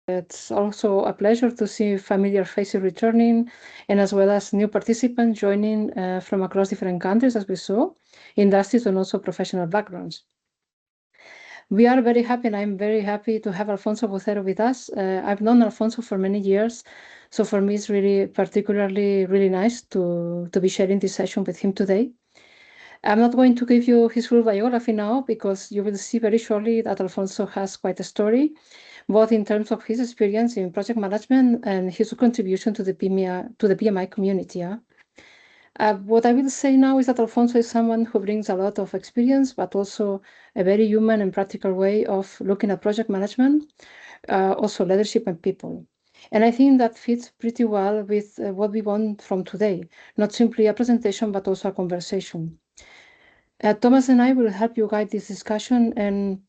It's also a pleasure to see familiar faces returning and as well as new participants joining from across different countries, as we saw, industries and also professional backgrounds. We are very happy, and I'm very happy to have Alfonso Bucero with us. I've known Alfonso for many years, so for me it's really particularly really nice to be sharing this session with him today. I'm not going to give you his full biography now because you will see very shortly that Alfonso has quite a story, both in terms of his experience in project management and his contribution to the PMI community. Yeah? What I will say now is that Alfonso is someone who brings a lot of experience, but also a very human and practical way of looking at project management, also leadership and people. And I think that fits pretty well with what we want from today, not simply a presentation, but also a conversation. Thomas and I will help you guide this discussion, and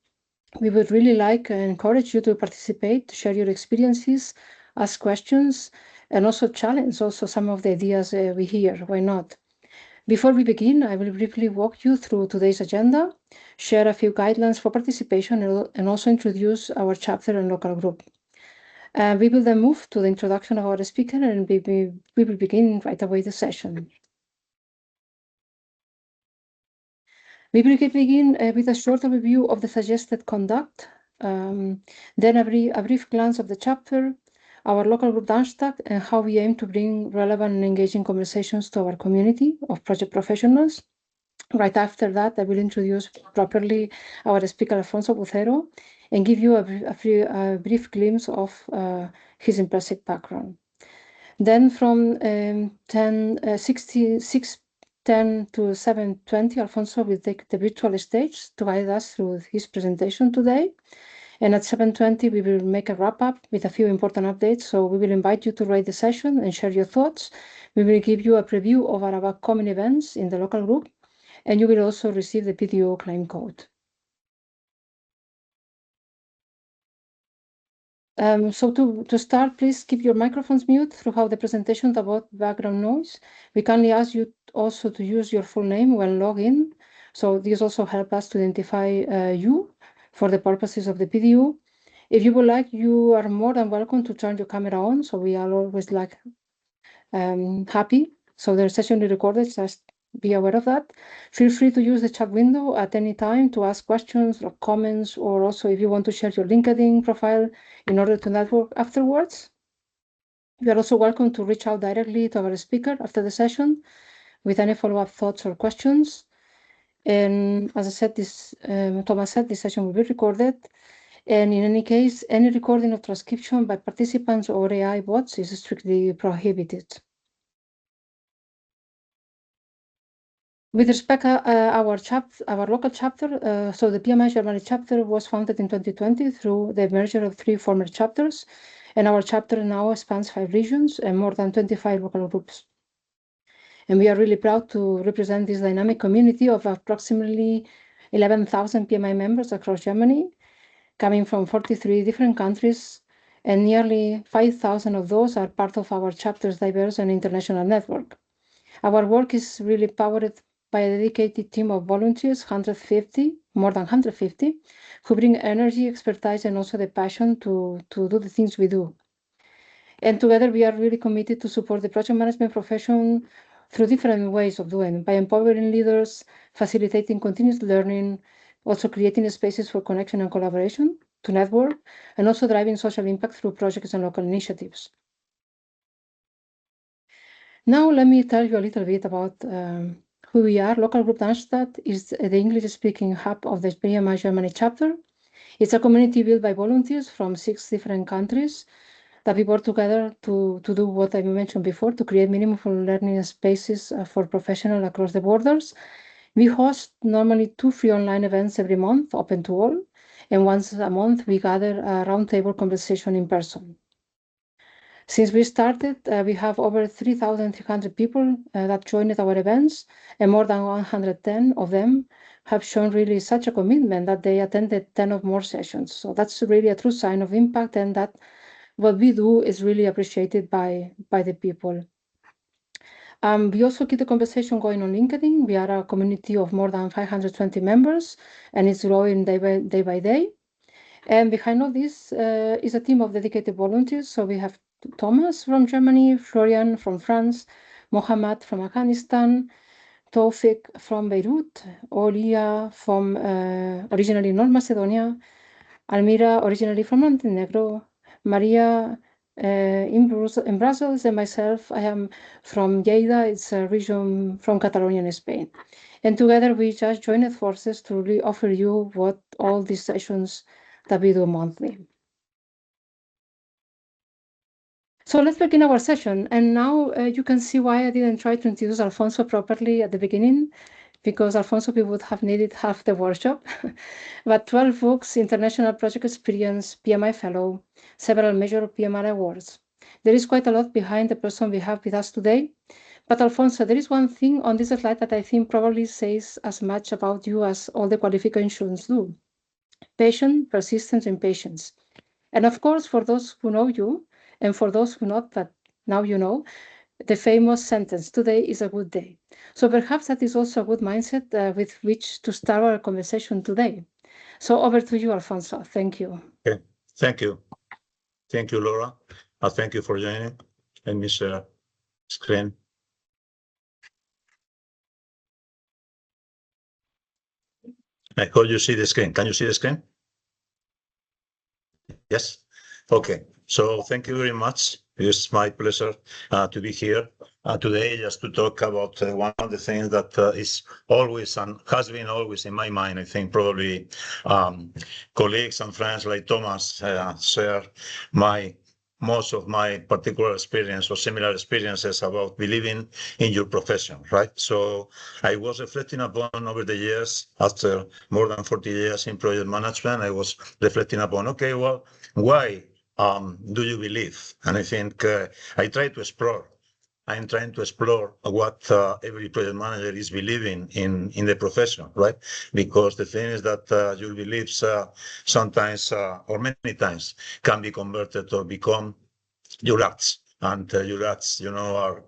we would really like and encourage you to participate, to share your experiences, ask questions, and also challenge also some of the ideas we hear. Why not? Before we begin, I will briefly walk you through today's agenda, share a few guidelines for participation, and also introduce our chapter and local group. We will then move to the introduction of our speaker, and we will begin right away the session. We will begin with a short overview of the suggested conduct, then a brief glance of the chapter, our local group Darmstadt, and how we aim to bring relevant and engaging conversations to our community of project professionals. Right after that, I will introduce properly our speaker, Alfonso Bucero, and give you a brief glimpse of his impressive background. Then from 10 to 7:20, Alfonso will take the virtual stage to guide us through his presentation today. And at 7:20, we will make a wrap-up with a few important updates. So we will invite you to rate the session and share your thoughts. We will give you a preview of our upcoming events in the local group, and you will also receive the PDO claim code. So to start, please keep your microphones mute throughout the presentation to avoid background noise. We kindly ask you also to use your full name when logging. So this also helps us to identify you for the purposes of the PDU. If you would like, you are more than welcome to turn your camera on. So we are always like happy. So the session is recorded, just be aware of that. Feel free to use the chat window at any time to ask questions or comments, or also if you want to share your LinkedIn profile in order to network afterwards. You are also welcome to reach out directly to our speaker after the session with any follow-up thoughts or questions. And as I said, Thomas said, this session will be recorded. And in any case, any recording or transcription by participants or AI bots is strictly prohibited. With respect to our local chapter, so the PMI Germany chapter was founded in 2020 through the merger of 3 former chapters, and our chapter now spans 5 regions and more than 25 local groups. And we are really proud to represent this dynamic community of approximately 11,000 PMI members across Germany, coming from 43 different countries, and nearly 5,000 of those are part of our chapter's diverse and international network. Our work is really powered by a dedicated team of volunteers, more than 150, who bring energy, expertise, and also the passion to do the things we do. And together we are really committed to support the project management profession through different ways of doing, by empowering leaders, facilitating continuous learning, also creating spaces for connection and collaboration to network, and also driving social impact through projects and local initiatives. Now let me tell you a little bit about who we are. Local Group Darmstadt is the English-speaking hub of the PMI Germany chapter. It's a community built by volunteers from 6 different countries that we work together to do what I mentioned before, to create meaningful learning spaces for professionals across the borders. We host normally 2 free online events every month, open to all, and once a month we gather a roundtable conversation in person. Since we started, we have over 3,300 people that joined our events, and more than 110 of them have shown really such a commitment that they attended 10 or more sessions. So that's really a true sign of impact, and that what we do is really appreciated by the people. We also keep the conversation going on LinkedIn. We are a community of more than 520 members, and it's growing day by day. And behind all this is a team of dedicated volunteers. So we have Thomas from Germany, Florian from France, Mohammad from Afghanistan, Taufik from Beirut, Olia from originally North Macedonia, Almira originally from Montenegro, Maria in Brussels, and myself, I am from Lleida. It's a region from Catalonia in Spain. And together we just joined forces to really offer you what all these sessions that we do monthly. So let's begin our session. And now you can see why I didn't try to introduce Alfonso properly at the beginning, because Alfonso, we would have needed half the workshop. But 12 books, international project experience, PMI Fellow, several major PMI awards. There is quite a lot behind the person we have with us today. But Alfonso, there is one thing on this slide that I think probably says as much about you as all the qualifications do. Patience, persistence, and patience. And of course, for those who know you, and for those who not, but now you know, the famous sentence, today is a good day. So perhaps that is also a good mindset with which to start our conversation today. So over to you, Alfonso. Thank you. Okay. Thank you. Thank you, Laura. Thank you for joining. Let me share screen. I hope you see the screen. Can you see the screen? Yes. Okay. So thank you very much. It's my pleasure to be here today just to talk about one of the things that is always and has been always in my mind. I think probably colleagues and friends like Thomas share most of my particular experience or similar experiences about believing in your profession, right? So I was reflecting upon over the years, after more than 40 years in project management, I was reflecting upon, okay, well, why do you believe? And I think I try to explore. I'm trying to explore what every project manager is believing in the profession, right? Because the thing is that your beliefs sometimes or many times can be converted or become your acts, and your acts, are,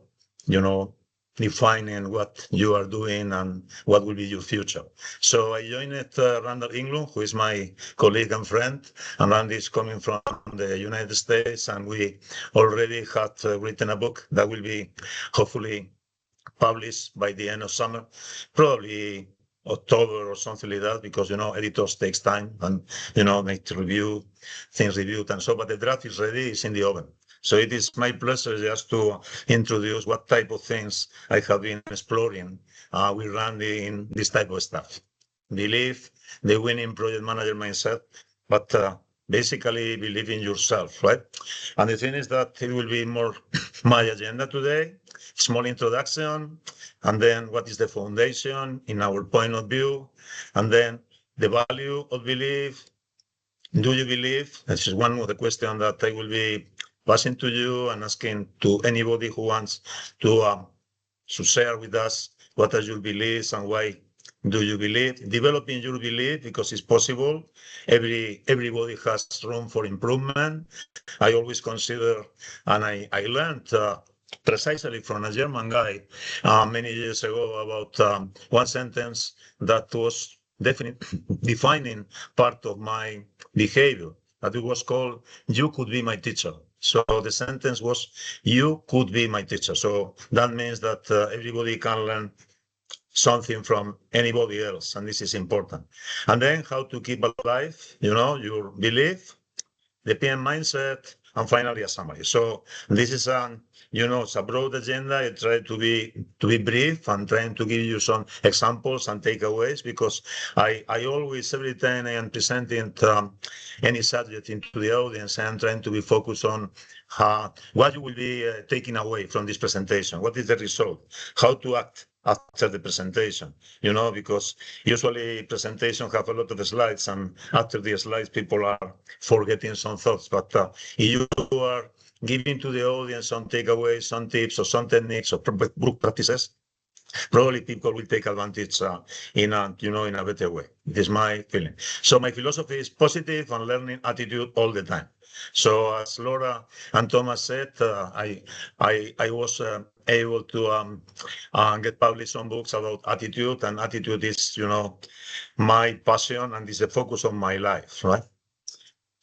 defining what you are doing and what will be your future. So I joined Randall England, who is my colleague and friend, and Randy is coming from the United States, and we already had written a book that will be hopefully published by the end of summer, probably October or something like that, because editors takes time and make things reviewed and so. But the draft is ready; it's in the oven. So it is my pleasure just to introduce what type of things I have been exploring with Randy in this type of stuff. Believe the winning project manager mindset, but basically believe in yourself, right? And the thing is that it will be more my agenda today. Small introduction, and then what is the foundation in our point of view, and then the value of belief. Do you believe? This is one of the questions that I will be passing to you and asking to anybody who wants to share with us what are your beliefs and why do you believe. Developing your belief, because it's possible. Everybody has room for improvement. I always consider, and I learned precisely from a German guy many years ago about one sentence that was definitely defining part of my behavior, that it was called, you could be my teacher. So the sentence was, you could be my teacher. So that means that everybody can learn something from anybody else, and this is important. And then how to keep alive, your belief, the PM mindset, and finally a summary. So this is it's a broad agenda. I try to be brief and trying to give you some examples and takeaways, because I always, every time I am presenting any subject into the audience, I am trying to be focused on what you will be taking away from this presentation. What is the result? How to act after the presentation, because usually presentations have a lot of slides, and after the slides, people are forgetting some thoughts. But if you are giving to the audience some takeaways, some tips, or some techniques, or group practices, probably people will take advantage in a better way. This is my feeling. So my philosophy is positive and learning attitude all the time. So as Laura and Thomas said, I was able to get published some books about attitude, and attitude is, my passion, and is the focus of my life, right?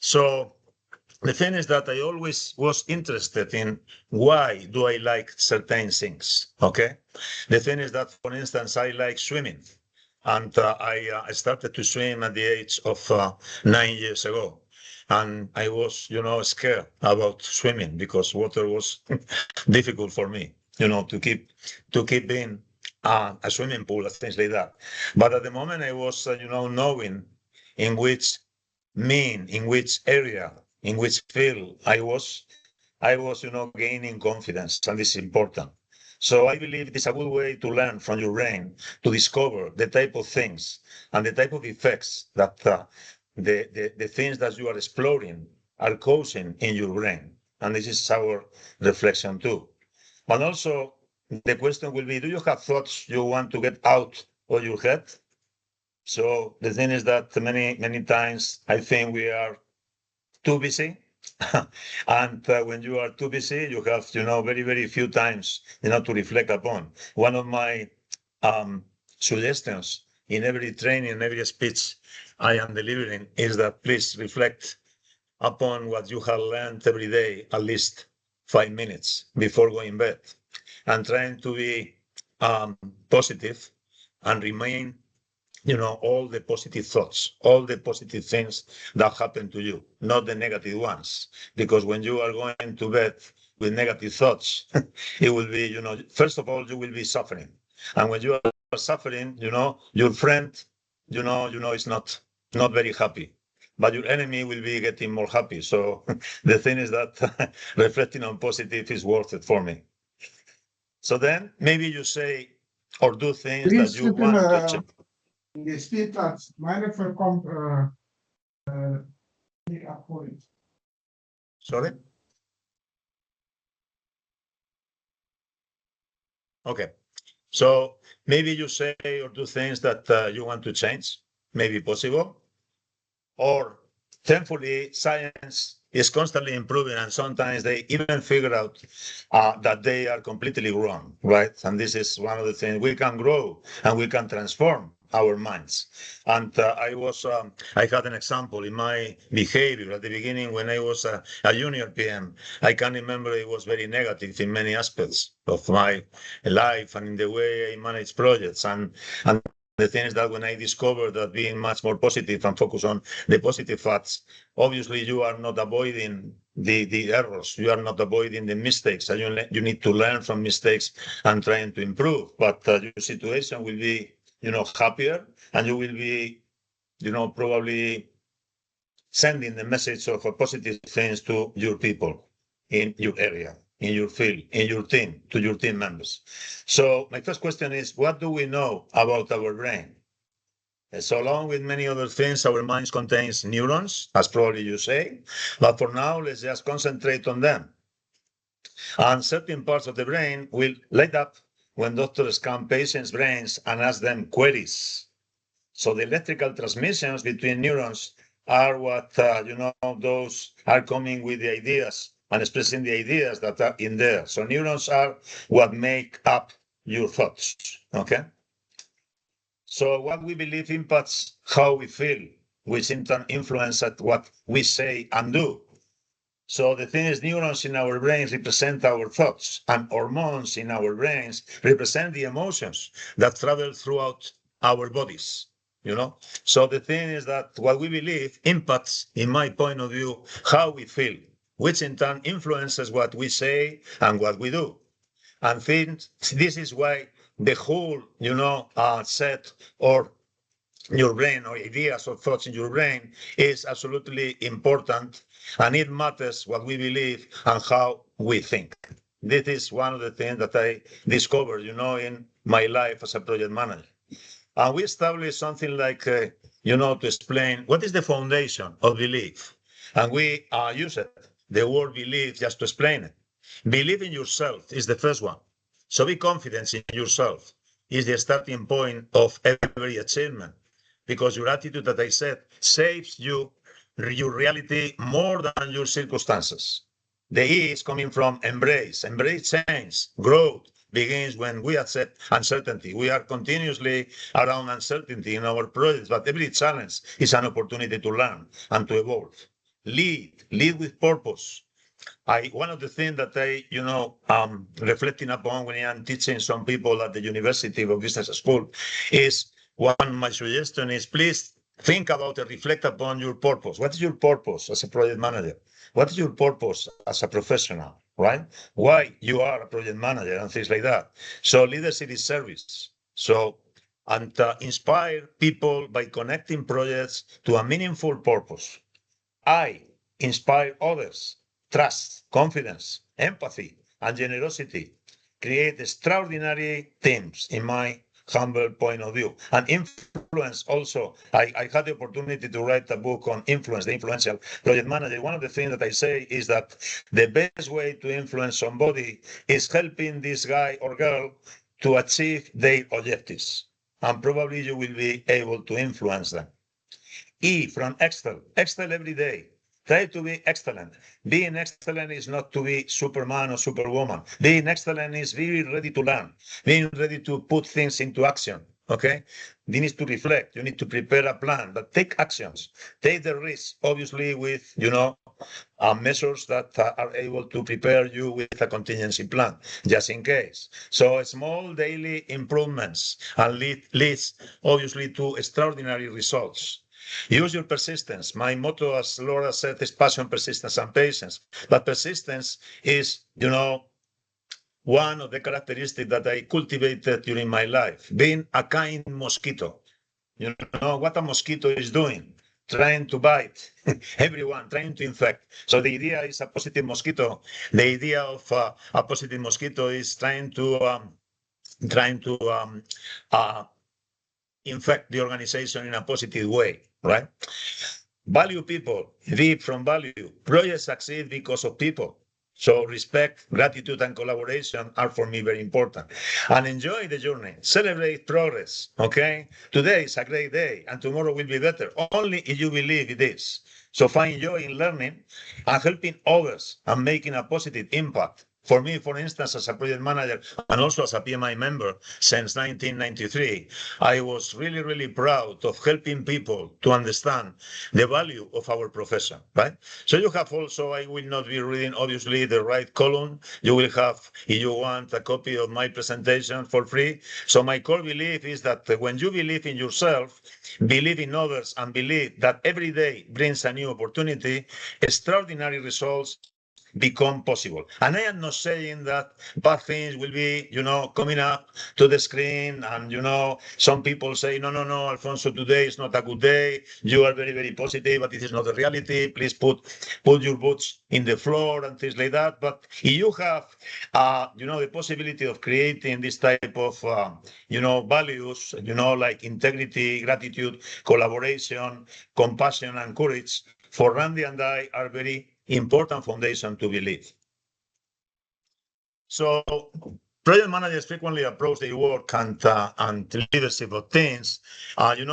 So the thing is that I always was interested in why do I like certain things, okay? The thing is that, for instance, I like swimming. And I started to swim at the age of 9 years ago. And I was, scared about swimming because water was difficult for me, to keep in a swimming pool and things like that. But at the moment I was, knowing in which in which area, in which field I was, gaining confidence, and this is important. So I believe it is a good way to learn from your brain, to discover the type of things and the type of effects that the things that you are exploring are causing in your brain. And this is our reflection too. But also, the question will be, do you have thoughts you want to get out of your head? So the thing is that many times I think we are too busy. And when you are too busy, you have, very few times, to reflect upon. One of my suggestions in every training, in every speech I am delivering is that please reflect upon what you have learned every day, at least 5 minutes before going bed, and trying to be positive and remain, all the positive thoughts, all the positive things that happen to you, not the negative ones. Because when you are going to bed with negative thoughts, it will be, first of all, you will be suffering. And when you are suffering, your friend, is not very happy. But your enemy will be getting more happy. So the thing is that reflecting on positive is worth it for me. So then maybe you say or do things that you want to change. Je steht dat meine voorkomt niet akkoord. Sorry? Okay. So maybe you say or do things that you want to change, maybe possible. Or thankfully, science is constantly improving, and sometimes they even figure out that they are completely wrong, right? And this is one of the things we can grow and we can transform our minds. And I had an example in my behavior at the beginning when I was a junior PM. I can remember it was very negative in many aspects of my life and in the way I manage projects. And the thing is that when I discovered that being much more positive and focus on the positive facts, obviously you are not avoiding the errors, you are not avoiding the mistakes, and you need to learn from mistakes and trying to improve. But your situation will be, happier, and you will be, probably sending the message of positive things to your people in your area, in your field, in your team, to your team members. So my first question is, what do we know about our brain? So along with many other things, our minds contains neurons, as probably you say, but for now, let's just concentrate on them. And certain parts of the brain will light up when doctors scan patients' brains and ask them queries. So the electrical transmissions between neurons are what, those are coming with the ideas and expressing the ideas that are in there. So neurons are what make up your thoughts, okay? So what we believe impacts how we feel, which in turn influences what we say and do. So the thing is, neurons in our brains represent our thoughts, and hormones in our brains represent the emotions that travel throughout our bodies. So the thing is that what we believe impacts, in my point of view, how we feel, which in turn influences what we say and what we do. And this is why the whole, set or your brain or ideas or thoughts in your brain is absolutely important, and it matters what we believe and how we think. This is one of the things that I discovered, in my life as a project manager. And we established something like, to explain what is the foundation of belief. And we use the word belief just to explain it. Believe in yourself is the first one. So be confident in yourself is the starting point of every achievement, because your attitude, that I said, saves you, your reality more than your circumstances. The E is coming from embrace change, growth begins when we accept uncertainty. We are continuously around uncertainty in our projects, but every challenge is an opportunity to learn and to evolve. lead with purpose. One of the things that reflecting upon when I'm teaching some people at the University of Business School is my suggestion is please think about and reflect upon your purpose. What is your purpose as a project manager? What is your purpose as a professional, right? Why you are a project manager and things like that. So leadership is service. So, and inspire people by connecting projects to a meaningful purpose. I inspire others, trust, confidence, empathy, and generosity. Create extraordinary teams, in my humble point of view. And influence also. I had the opportunity to write a book on influence, the influential project manager. One of the things that I say is that the best way to influence somebody is helping this guy or girl to achieve their objectives. And probably you will be able to influence them. E from excel. Excel every day. Try to be excellent. Being excellent is not to be Superman or Superwoman. Being excellent is being ready to learn, being ready to put things into action. Okay? You need to reflect. You need to prepare a plan, but take actions. Take the risk, obviously, with, measures that are able to prepare you with a contingency plan, just in case. So small daily improvements and leads, obviously, to extraordinary results. Use your persistence. My motto, as Laura said, is passion, persistence, and patience. But persistence is, one of the characteristics that I cultivated during my life, being a kind mosquito. You know what a mosquito is doing? Trying to bite everyone, trying to infect. So the idea is a positive mosquito. The idea of a positive mosquito is trying to infect the organization in a positive way, right? Value people, live from value. Projects succeed because of people. So respect, gratitude, and collaboration are for me very important. And enjoy the journey. Celebrate progress, okay? Today is a great day, and tomorrow will be better, only if you believe it is. So find joy in learning and helping others and making a positive impact. For me, for instance, as a project manager and also as a PMI member since 1993, I was really, really proud of helping people to understand the value of our profession, right? So you have also, I will not be reading, obviously, the right column. You will have, if you want, a copy of my presentation for free. So my core belief is that when you believe in yourself, believe in others, and believe that every day brings a new opportunity, extraordinary results become possible. And I am not saying that bad things will be, coming up to the screen. And, some people say, no, Alfonso, today is not a good day. You are very, very positive, but it is not the reality. Please put your boots in the floor and things like that. But if you have, the possibility of creating this type of, values, like integrity, gratitude, collaboration, compassion, and courage, for Randy and I are very important foundation to believe. So project managers frequently approach their work and leadership of teams,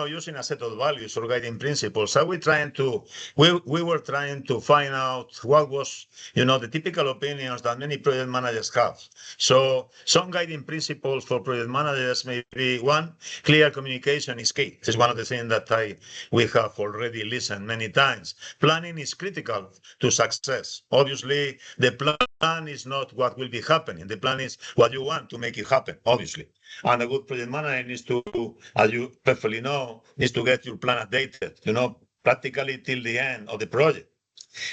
using a set of values or guiding principles. So we were trying to find out what was, the typical opinions that many project managers have. So some guiding principles for project managers may be: one, clear communication is key. This is one of the things that we have already listened many times. Planning is critical to success. Obviously, the plan is not what will be happening. The plan is what you want to make it happen, obviously. And a good project manager needs to, as you perfectly know, needs to get your plan updated, practically till the end of the project.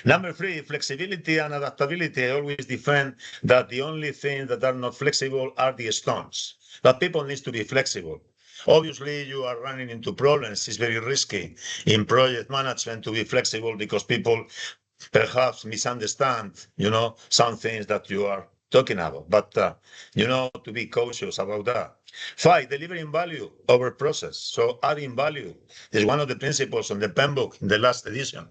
Number three, flexibility and adaptability. I always defend that the only things that are not flexible are the stones. But people need to be flexible. Obviously, you are running into problems. It's very risky in project management to be flexible because people perhaps misunderstand, some things that you are talking about. But, to be cautious about that. Five, delivering value over process. So adding value is one of the principles on the pen book in the last edition.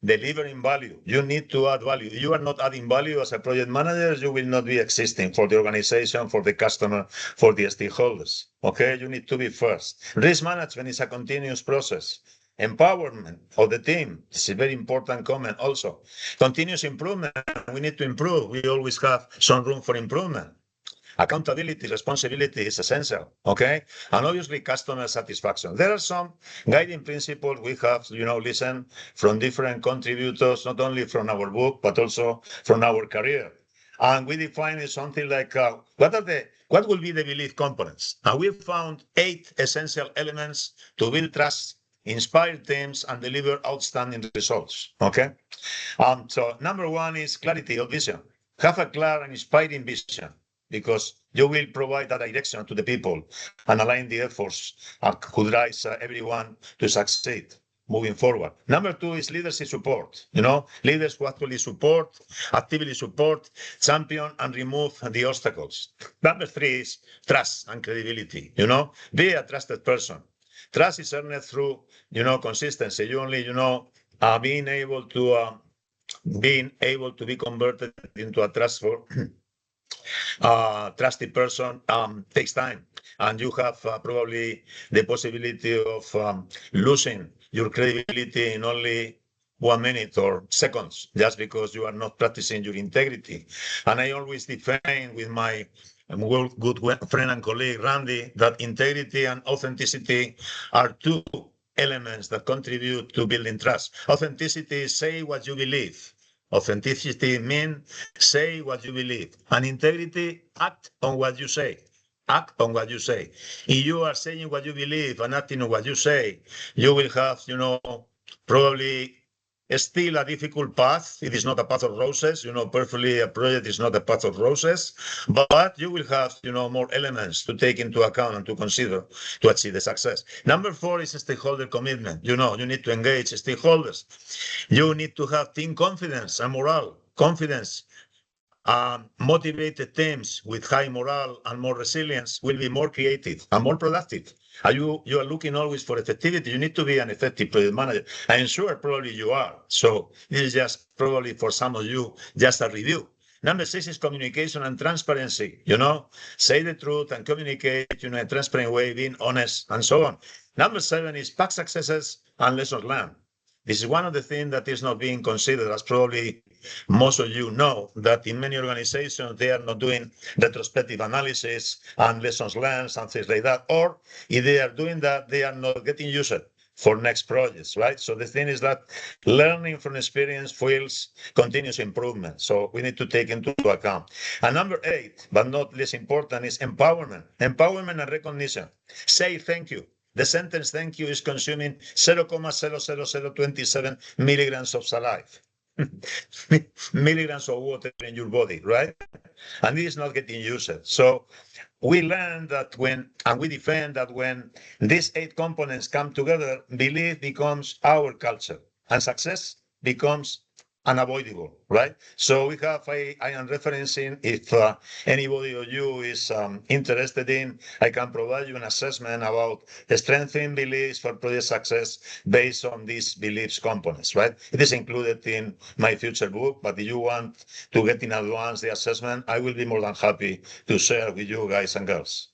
Delivering value. You need to add value. If you are not adding value as a project manager, you will not be existing for the organization, for the customer, for the stakeholders. Okay, you need to be first. Risk management is a continuous process. Empowerment of the team is a very important comment also. Continuous improvement. We need to improve. We always have some room for improvement. Accountability, responsibility is essential, okay? And obviously customer satisfaction. There are some guiding principles we have, listened from different contributors, not only from our book, but also from our career. And we define something like what will be the belief components? And we found 8 essential elements to build trust, inspire teams, and deliver outstanding results. Okay. So number 1 is clarity of vision. Have a clear and inspiring vision, because you will provide that direction to the people and align the efforts who drives everyone to succeed moving forward. Number 2 is leadership support. Leaders who actually actively support, champion, and remove the obstacles. Number 3 is trust and credibility. Be a trusted person. Trust is earned through, consistency. You only, being able to be converted into a trustful trusted person takes time, and you have probably the possibility of losing your credibility in only 1 minute or seconds, just because you are not practicing your integrity. And I always defend with my good friend and colleague Randy that integrity and authenticity are 2 elements that contribute to building trust. Authenticity is say what you believe. Authenticity means say what you believe. And integrity, act on what you say. Act on what you say. If you are saying what you believe and acting on what you say, you will have, probably still a difficult path. It is not a path of roses. Perfectly a project is not a path of roses, but you will have, more elements to take into account and to consider to achieve the success. Number 4 is stakeholder commitment. You need to engage stakeholders. You need to have team confidence and morale. Confidence. Motivated teams with high morale and more resilience will be more creative and more productive. You are looking always for effectivity. You need to be an effective project manager. I'm sure probably you are. So this is just probably for some of you, just a review. Number 6 is communication and transparency. Say the truth and communicate in a transparent way, being honest and so on. Number 7 is past successes and lessons learned. This is one of the things that is not being considered, as probably most of you know, that in many organizations, they are not doing retrospective analysis and lessons learned and things like that. Or if they are doing that, they are not getting used for next projects, right? So the thing is that learning from experience fuels continuous improvement. So we need to take into account. And number 8, but not less important, is empowerment. Empowerment and recognition. Say thank you. The sentence thank you is consuming 0.00027 milligrams of saliva, milligrams of water in your body, right? And it is not getting used. So we learn that we defend that when these 8 components come together, belief becomes our culture and success becomes unavoidable, right? So we have, I am referencing, if anybody of you is interested in, I can provide you an assessment about strengthening beliefs for project success based on these beliefs components, right? It is included in my future book, but if you want to get in advance the assessment, I will be more than happy to share with you guys and girls.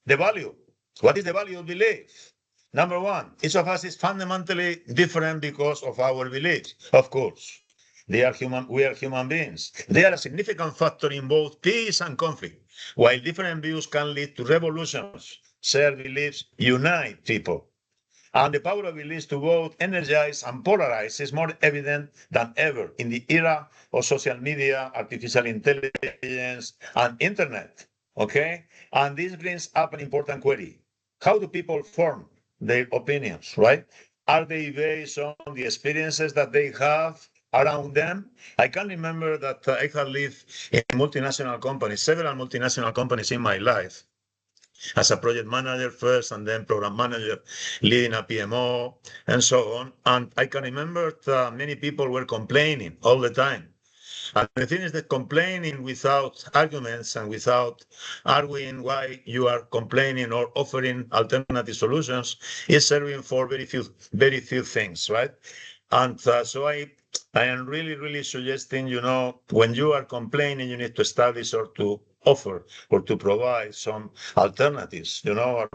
The value. What is the value of belief? Number 1, each of us is fundamentally different because of our beliefs. Of course, we are human beings. They are a significant factor in both peace and conflict. While different views can lead to revolutions, shared beliefs unite people. And the power of beliefs to both energize and polarize is more evident than ever in the era of social media, artificial intelligence, and internet. Okay? And this brings up an important query. How do people form their opinions, right? Are they based on the experiences that they have around them? I can remember that I have lived in multinational companies, several multinational companies in my life, as a project manager first and then program manager, leading a PMO and so on. And I can remember that many people were complaining all the time. And the thing is that complaining without arguments and without arguing why you are complaining or offering alternative solutions is serving for very few things, right? And so I am really suggesting, when you are complaining, you need to establish or to offer or to provide some alternatives.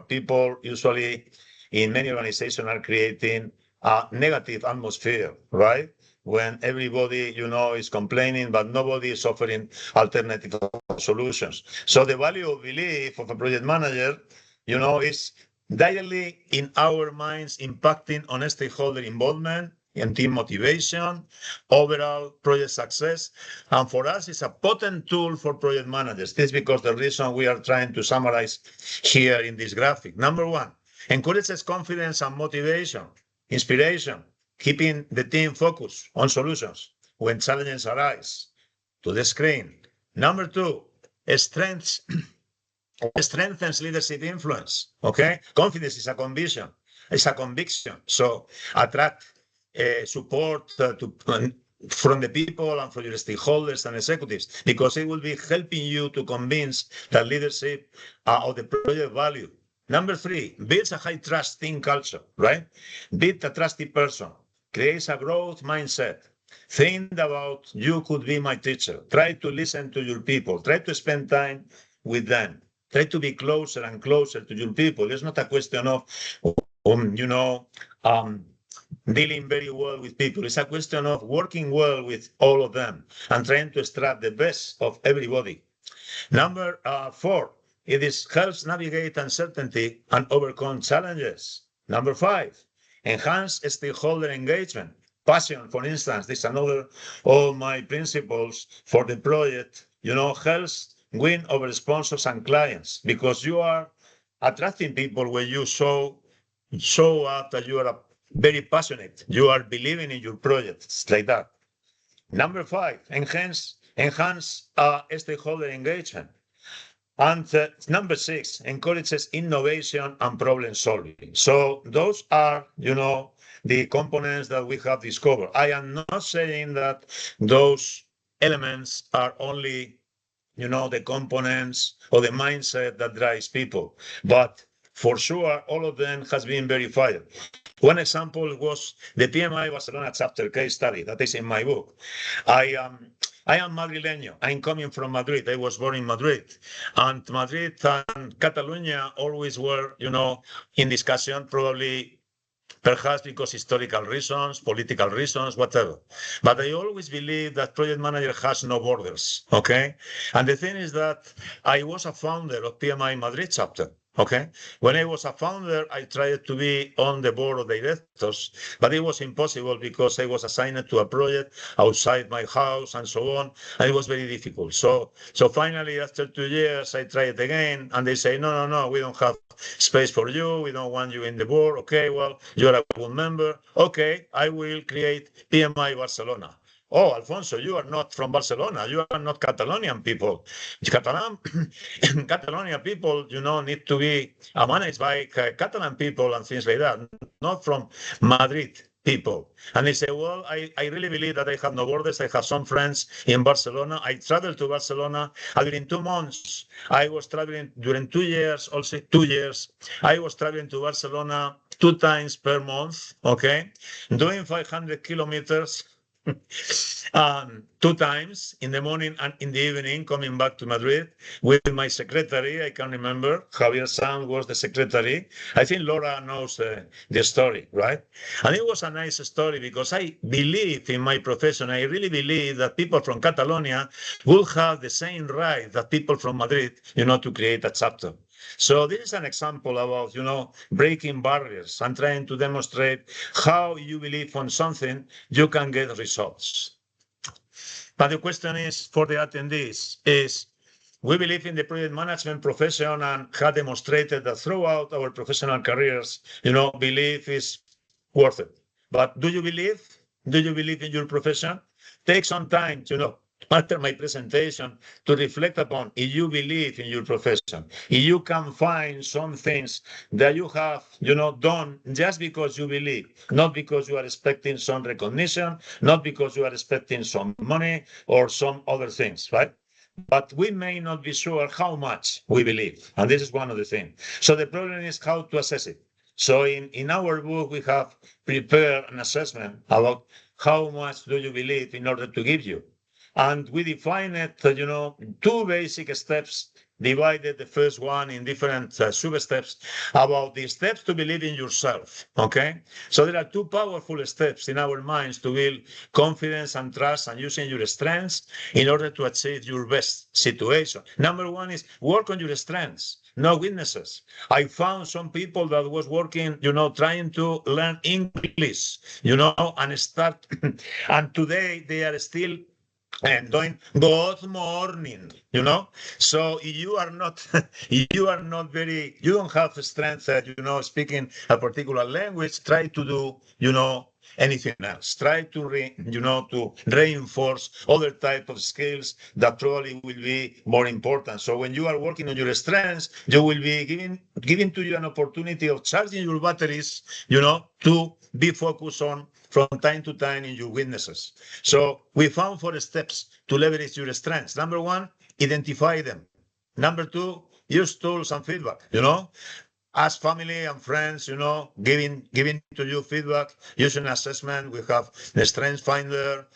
People usually in many organizations are creating a negative atmosphere, right? when everybody, is complaining, but nobody is offering alternative solutions. So the value of belief of a project manager, is directly in our minds impacting on stakeholder involvement and team motivation, overall project success. And for us, it's a potent tool for project managers. This is because the reason we are trying to summarize here in this graphic. Number one, encourages confidence and motivation, inspiration, keeping the team focused on solutions when challenges arise to the screen. Number two, strengthens leadership influence. Okay, confidence is a conviction. It's a conviction. So attract support from the people and from your stakeholders and executives, because it will be helping you to convince that leadership of the project value. Number three, builds a high trust team culture, right? Build a trusted person, creates a growth mindset. Think about you could be my teacher. Try to listen to your people. Try to spend time with them. Try to be closer and closer to your people. It's not a question of, dealing very well with people. It's a question of working well with all of them and trying to extract the best of everybody. Number four, it helps navigate uncertainty and overcome challenges. Number five, enhance stakeholder engagement. Passion, for instance, this is another of my principles for the project, helps win over sponsors and clients, because you are attracting people when you show up that you are very passionate. You are believing in your project. It's like that. Number five, enhance stakeholder engagement. And number six, encourages innovation and problem solving. So those are, the components that we have discovered. I am not saying that those elements are only, the components or the mindset that drives people, but for sure, all of them has been verified. One example was the PMI Barcelona chapter case study that is in my book. I am Madrileño. I'm coming from Madrid. I was born in Madrid. And Madrid and Catalonia always were, in discussion, probably perhaps because historical reasons, political reasons, whatever. But I always believe that project manager has no borders, okay? And the thing is that I was a founder of PMI Madrid chapter. Okay. When I was a founder, I tried to be on the board of directors, but it was impossible because I was assigned to a project outside my house and so on. And it was very difficult. So finally, after 2 years, I tried again, and they say, no, we don't have space for you. We don't want you in the board. Okay, well, you're a good member. Okay, I will create PMI Barcelona. Oh, Alfonso, you are not from Barcelona. You are not Catalonian people. Catalonia people, need to be managed by Catalan people and things like that, not from Madrid people. And they say, well, I really believe that I have no borders. I have some friends in Barcelona. I traveled to Barcelona. And during 2 months, I was traveling during 2 years, also 2 years. I was traveling to Barcelona 2 times per month, okay, doing 500 kilometers. 2 times in the morning and in the evening, coming back to Madrid with my secretary. I can remember Javier Sanz was the secretary. I think Laura knows the story, right? And it was a nice story because I believe in my profession. I really believe that people from Catalonia will have the same right that people from Madrid, to create a chapter. So this is an example about, breaking barriers and trying to demonstrate how you believe on something, you can get results. But the question is for the attendees is, we believe in the project management profession and have demonstrated that throughout our professional careers, belief is worth it. But do you believe? Do you believe in your profession? Take some time, after my presentation, to reflect upon if you believe in your profession, if you can find some things that you have, done just because you believe, not because you are expecting some recognition, not because you are expecting some money or some other things, right? But we may not be sure how much we believe. And this is one of the things. So the problem is how to assess it. So in our book, we have prepared an assessment about how much do you believe in order to give you. And we defined it, two basic steps, divided the first one in different sub-steps about the steps to believe in yourself, okay? So there are two powerful steps in our minds to build confidence and trust and using your strengths in order to achieve your best situation. Number one is work on your strengths, no weaknesses. I found some people that was working, trying to learn English, and start, and today they are still and doing good morning, So you are not, you don't have strength, speaking a particular language. Try to do, anything else. Try to, to reinforce other type of skills that probably will be more important. So when you are working on your strengths, you will be giving to you an opportunity of charging your batteries, to be focused on from time to time in your weaknesses. So we found 4 steps to leverage your strengths. Number one, identify them. Number two, use tools and feedback, Ask family and friends, giving to you feedback, using assessment. We have the Strength Finder,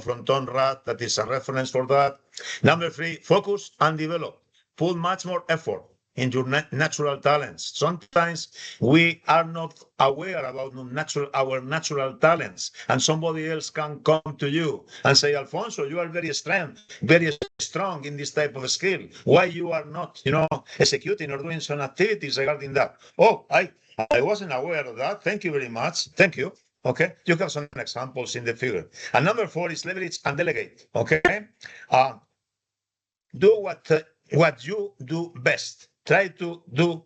from Tom Rath, that is a reference for that. Number 3, focus and develop. Put much more effort in your natural talents. Sometimes we are not aware about our natural talents, and somebody else can come to you and say, Alfonso, you are very strong in this type of skill. Why you are not, executing or doing some activities regarding that? Oh, I wasn't aware of that. Thank you very much. Thank you. Okay, you have some examples in the figure. And number 4 is leverage and delegate. Okay, do what you do best. Try to do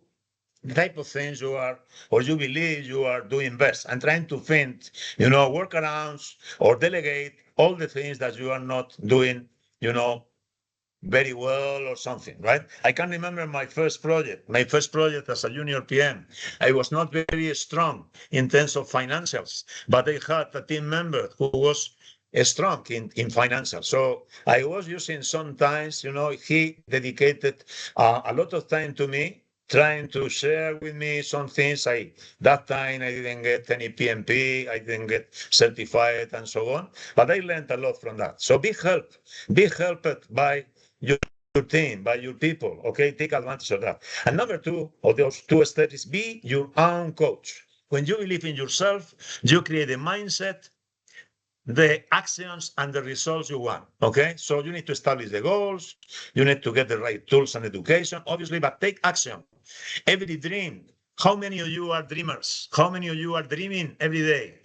the type of things you are or you believe you are doing best, and trying to find, workarounds or delegate all the things that you are not doing, very well or something, right? I can remember my first project as a junior PM. I was not very strong in terms of financials, but I had a team member who was strong in financials. So I was using sometimes, he dedicated a lot of time to me, trying to share with me some things. That time I didn't get any PMP, I didn't get certified and so on, but I learned a lot from that. So be helped by your team, by your people, okay? Take advantage of that. And number 2 of those 2 steps is be your own coach. When you believe in yourself, you create a mindset, the actions and the results you want, okay? So you need to establish the goals, you need to get the right tools and education, obviously, but take action. Every dream. How many of you are dreamers? How many of you are dreaming every day?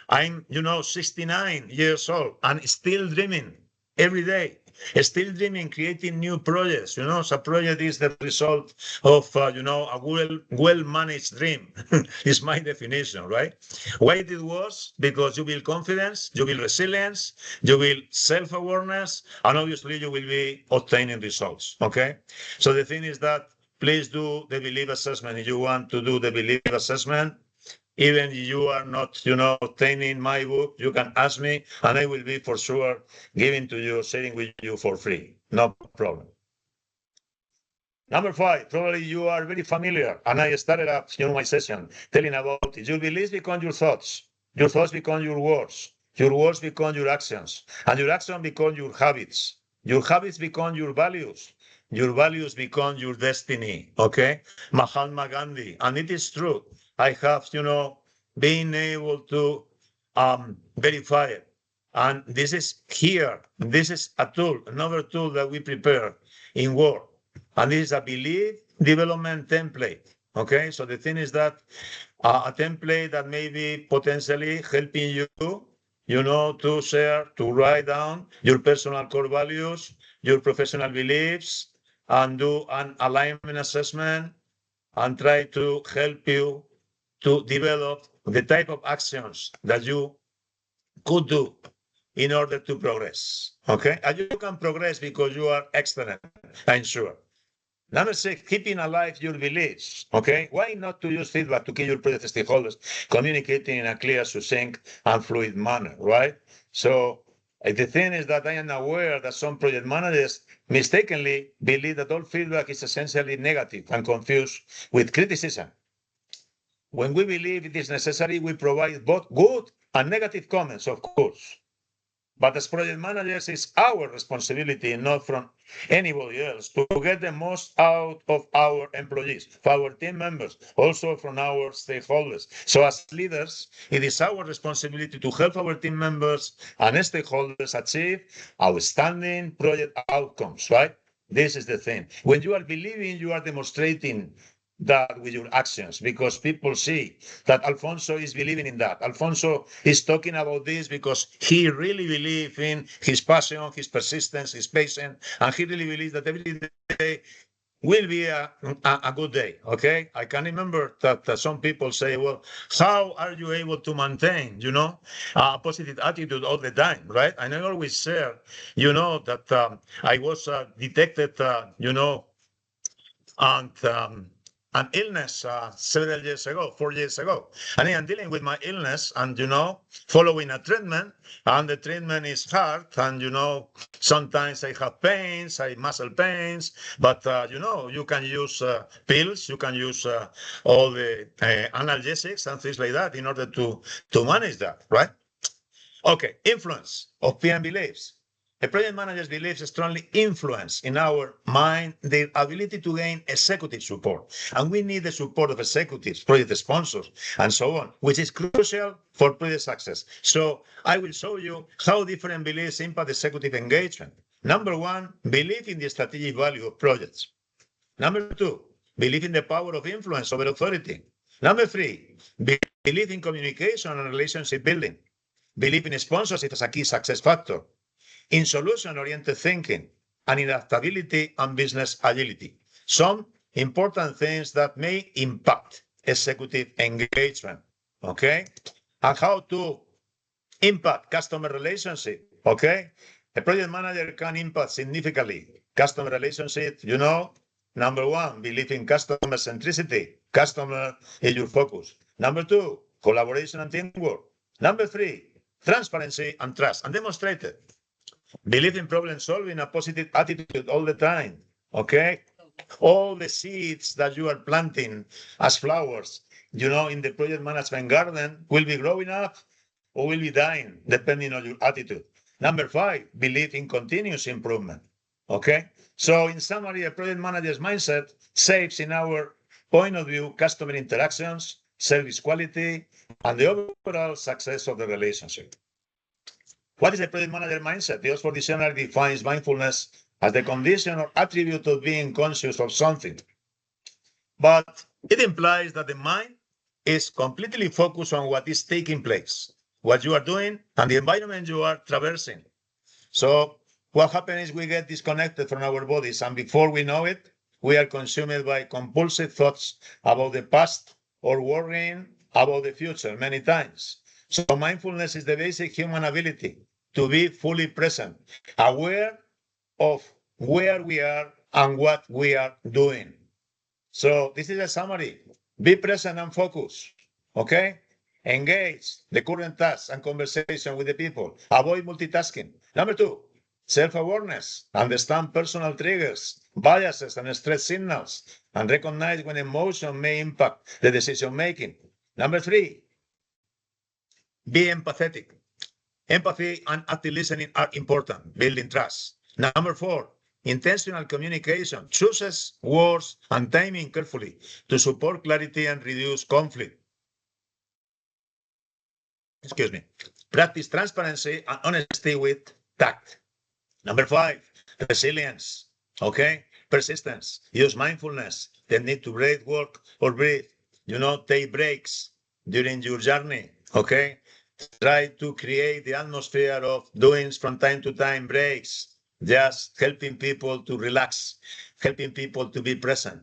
I'm, 69 years old and still dreaming every day. Still dreaming, creating new projects. So a project is the result of, a well-managed dream. Is my definition, right? Why it was? Because you build confidence, you build resilience, you build self-awareness, and obviously you will be obtaining results, okay? So the thing is that please do the belief assessment. If you want to do the belief assessment, even if you are not, obtaining my book, you can ask me, and I will be for sure giving to you, sharing with you for free. No problem. Number 5, probably you are very familiar, and I started up, my session telling about it. Your beliefs become your thoughts become your words become your actions, and your actions become your habits become your values become your destiny, okay? Mahatma Gandhi, and it is true. I have, been able to verify it. And this is a tool, another tool that we prepare in Word. And this is a belief development template. Okay, so the thing is that a template that may be potentially helping you, to share, to write down your personal core values, your professional beliefs, and do an alignment assessment, and try to help you to develop the type of actions that you could do in order to progress. Okay, and you can progress because you are excellent, I'm sure. Number 6, keeping alive your beliefs. Okay, why not to use feedback to keep your project stakeholders communicating in a clear, succinct, and fluid manner, right? So the thing is that I am aware that some project managers mistakenly believe that all feedback is essentially negative and confused with criticism. When we believe it is necessary, we provide both good and negative comments, of course. But as project managers, it's our responsibility, not from anybody else, to get the most out of our employees, of our team members, also from our stakeholders. So as leaders, it is our responsibility to help our team members and stakeholders achieve outstanding project outcomes, right? This is the thing. When you are believing, you are demonstrating that with your actions, because people see that Alfonso is believing in that. Alfonso is talking about this because he really believes in his passion, his persistence, his patience, and he really believes that every day will be a good day, okay? I can remember that some people say, well, how are you able to maintain, a positive attitude all the time, right? And I always share, that I was detected, and an illness several years ago, 4 years ago. And I am dealing with my illness and, following a treatment, and the treatment is hard. And, sometimes I have pains, muscle pains, but, you can use pills, you can use all the analgesics and things like that in order to manage that, right? Okay, influence of PM beliefs. A project manager's beliefs strongly influence in our mind their ability to gain executive support. And we need the support of executives, project sponsors, and so on, which is crucial for project success. So I will show you how different beliefs impact executive engagement. Number one, belief in the strategic value of projects. Number two, belief in the power of influence over authority. Number three, belief in communication and relationship building. Belief in sponsorship as a key success factor, in solution-oriented thinking, and in adaptability and business agility. Some important things that may impact executive engagement, okay? And how to impact customer relationship, okay? A project manager can impact significantly customer relationship, Number one, believe in customer centricity. Customer is your focus. Number two, collaboration and teamwork. Number three, transparency and trust, and demonstrate it. Believe in problem solving, a positive attitude all the time, okay? All the seeds that you are planting as flowers, in the project management garden will be growing up or will be dying, depending on your attitude. Number five, believe in continuous improvement, okay? So in summary, a project manager's mindset shapes, in our point of view, customer interactions, service quality, and the overall success of the relationship. What is a project manager mindset? The Oxford Dictionary defines mindfulness as the condition or attribute of being conscious of something. But it implies that the mind is completely focused on what is taking place, what you are doing, and the environment you are traversing. So what happens is we get disconnected from our bodies, and before we know it, we are consumed by compulsive thoughts about the past or worrying about the future many times. So mindfulness is the basic human ability to be fully present, aware of where we are and what we are doing. So this is a summary. Be present and focus, okay? Engage the current tasks and conversation with the people. Avoid multitasking. Number two, self-awareness. Understand personal triggers, biases, and stress signals, and recognize when emotion may impact the decision-making. Number three, be empathetic. Empathy and active listening are important, building trust. Number four, intentional communication. Chooses words and timing carefully to support clarity and reduce conflict. Excuse me. Practice transparency and honesty with tact. Number five, resilience. Okay? Persistence. Use mindfulness. The need to breathe, work, or breathe. Take breaks during your journey. Okay? Try to create the atmosphere of doing from time to time breaks, just helping people to relax, helping people to be present.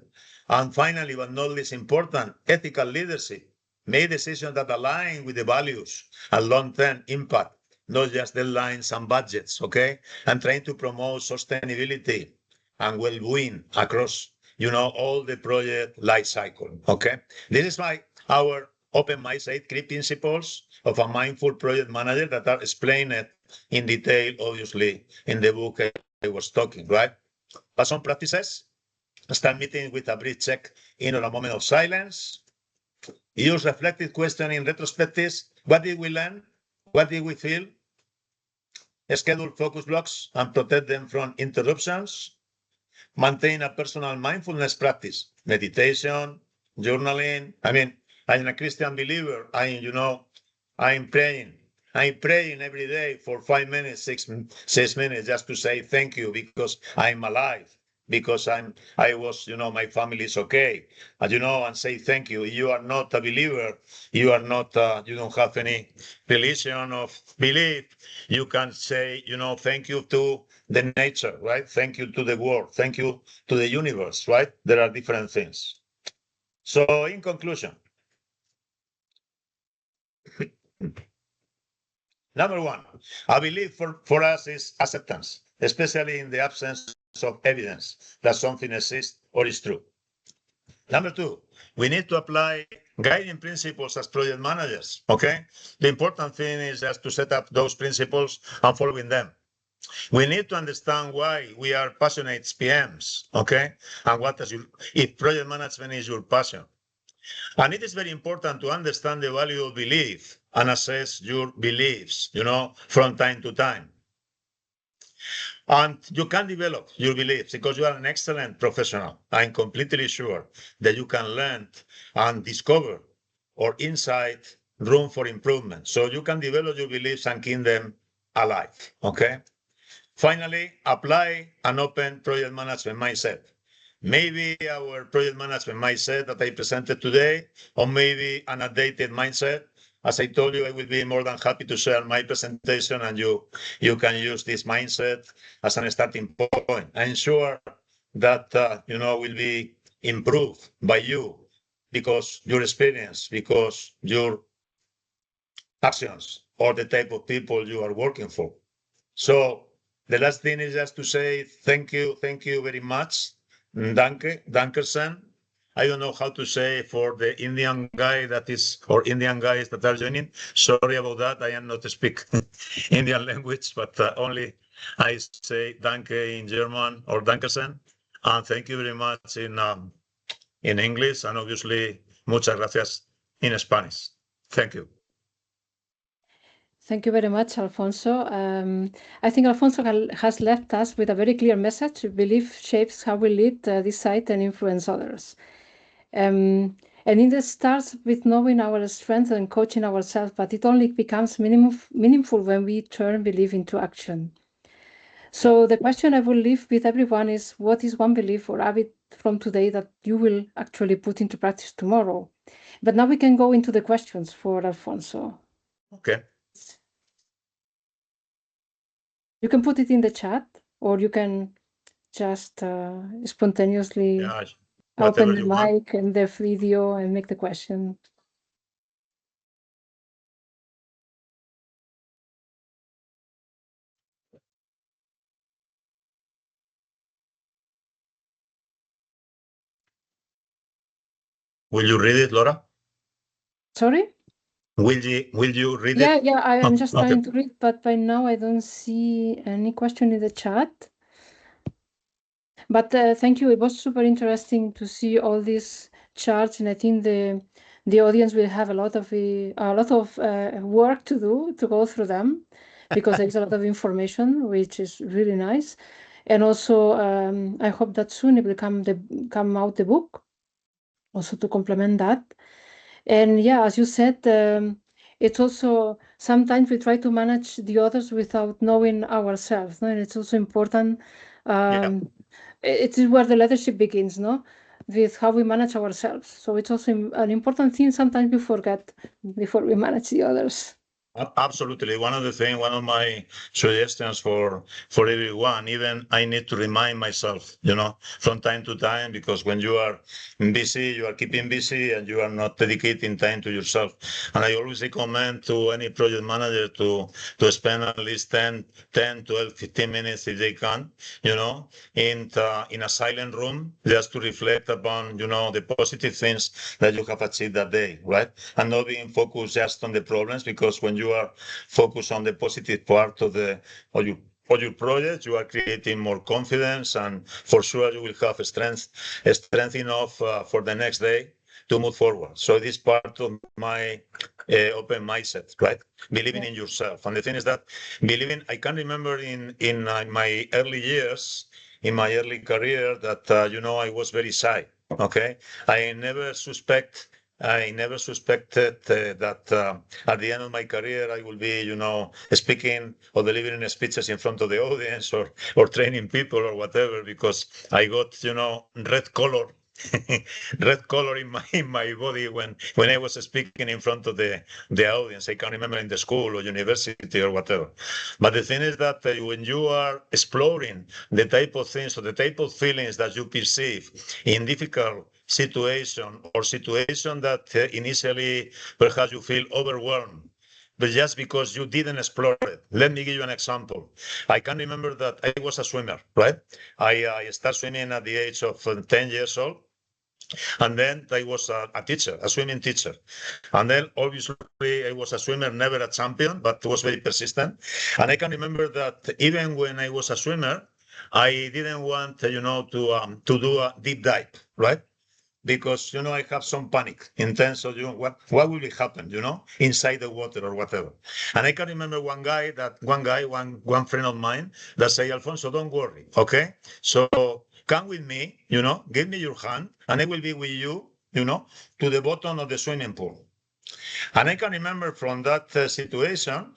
And finally, but not least important, ethical leadership. Make decisions that align with the values and long-term impact, not just deadlines and budgets, okay? And trying to promote sustainability and well-being across, all the project life cycle, okay? This is our open mindset, 3 principles of a mindful project manager that are explained in detail, obviously, in the book I was talking, right? But some practices: start meeting with a brief check-in or a moment of silence. Use reflective questioning retrospectives. What did we learn? What did we feel? schedule focus blocks and protect them from interruptions, maintain a personal mindfulness practice, meditation, journaling. I mean, I'm a Christian believer. I'm praying. I'm praying every day for 5 minutes, 6 minutes, just to say thank you because I'm alive, because I was, my family is okay, and say thank you. You are not a believer. You are not. You don't have any religion of belief. You can say, thank you to the nature, right? Thank you to the world. Thank you to the universe, right? There are different things. So, in conclusion, number one, I believe for us is acceptance, especially in the absence of evidence that something exists or is true. Number two, we need to apply guiding principles as project managers, okay? The important thing is just to set up those principles and following them. We need to understand why we are passionate PMs, okay? And if project management is your passion. And it is very important to understand the value of belief and assess your beliefs, from time to time. And you can develop your beliefs because you are an excellent professional. I'm completely sure that you can learn and discover or insight room for improvement. So you can develop your beliefs and keep them alive, okay? Finally, apply an open project management mindset. Maybe our project management mindset that I presented today, or maybe an updated mindset. As I told you, I will be more than happy to share my presentation, and you can use this mindset as a starting point. I'm sure that will be improved by you because your experience, because your actions, or the type of people you are working for. So the last thing is just to say thank you very much. Dankersen. I don't know how to say for the Indian guy or Indian guys that are joining. Sorry about that. I am not speak Indian language, but only I say danke in German or Dankersen. And thank you very much in English, and obviously muchas gracias in Spanish. Thank you. Thank you very much, Alfonso. I think Alfonso has left us with a very clear message. Belief shapes how we lead this site and influence others. And it starts with knowing our strengths and coaching ourselves, but it only becomes meaningful when we turn belief into action. So the question I will leave with everyone is, what is one belief or habit from today that you will actually put into practice tomorrow? But now we can go into the questions for Alfonso. Okay. You can put it in the chat, or you can just spontaneously open the mic and the video and make the question. Will you read it, Laura? Sorry? Will you read it? Yeah, I am just trying to read, but by now I don't see any question in the chat. But thank you. It was super interesting to see all these charts, and I think the audience will have a lot of work to do to go through them, because there's a lot of information, which is really nice. And also, I hope that soon it will come out the book, also to complement that. And yeah, as you said, it's also sometimes we try to manage the others without knowing ourselves. No? And it's also important. It is where the leadership begins, no? With how we manage ourselves. So it's also an important thing sometimes we forget before we manage the others. Absolutely. One of my suggestions for everyone, even I need to remind myself, from time to time, because when you are busy, you are keeping busy and you are not dedicating time to yourself. And I always recommend to any project manager to spend at least 10, 12, 15 minutes if they can, in a silent room, just to reflect upon, the positive things that you have achieved that day, right? And not being focused just on the problems, because when you are focused on the positive part of your project, you are creating more confidence, and for sure you will have strength enough for the next day to move forward. So this part of my open mindset, right? Believing in yourself. And the thing is that I can remember in my early years, in my early career, that I was very shy. Okay, I never suspected that at the end of my career I will be, speaking or delivering speeches in front of the audience or training people or whatever, because I got, red color. Red color in my body when I was speaking in front of the audience. I can remember in the school or university or whatever. But the thing is that when you are exploring the type of things or the type of feelings that you perceive in difficult situation or situation that initially perhaps you feel overwhelmed, but just because you didn't explore it. Let me give you an example. I can remember that I was a swimmer, right? I started swimming at the age of 10 years old. And then I was a teacher, a swimming teacher. And then obviously I was a swimmer, never a champion, but was very persistent. And I can remember that even when I was a swimmer, I didn't want, to do a deep dive, right? Because I have some panic in terms of what will happen, inside the water or whatever. And I can remember one friend of mine that say, Alfonso, don't worry, okay? So come with me, give me your hand, and I will be with you, to the bottom of the swimming pool. And I can remember from that situation,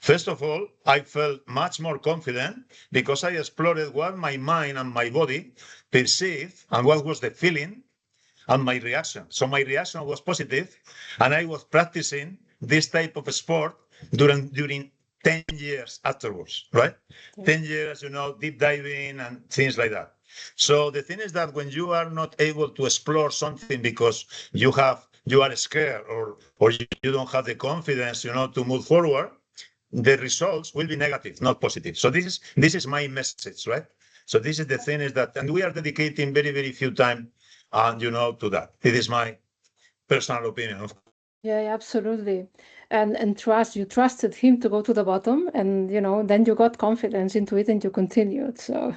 first of all, I felt much more confident because I explored what my mind and my body perceived and what was the feeling and my reaction. So my reaction was positive, and I was practicing this type of sport during 10 years afterwards, right? Yeah. 10 years, deep diving and things like that. So the thing is that when you are not able to explore something because you are scared or you don't have the confidence, to move forward, the results will be negative, not positive. So this is my message, right? So this is the thing is that, and we are dedicating very, very few time and to that. It is my personal opinion. Yeah, absolutely. And you trusted him to go to the bottom, and then you got confidence into it and you continued. So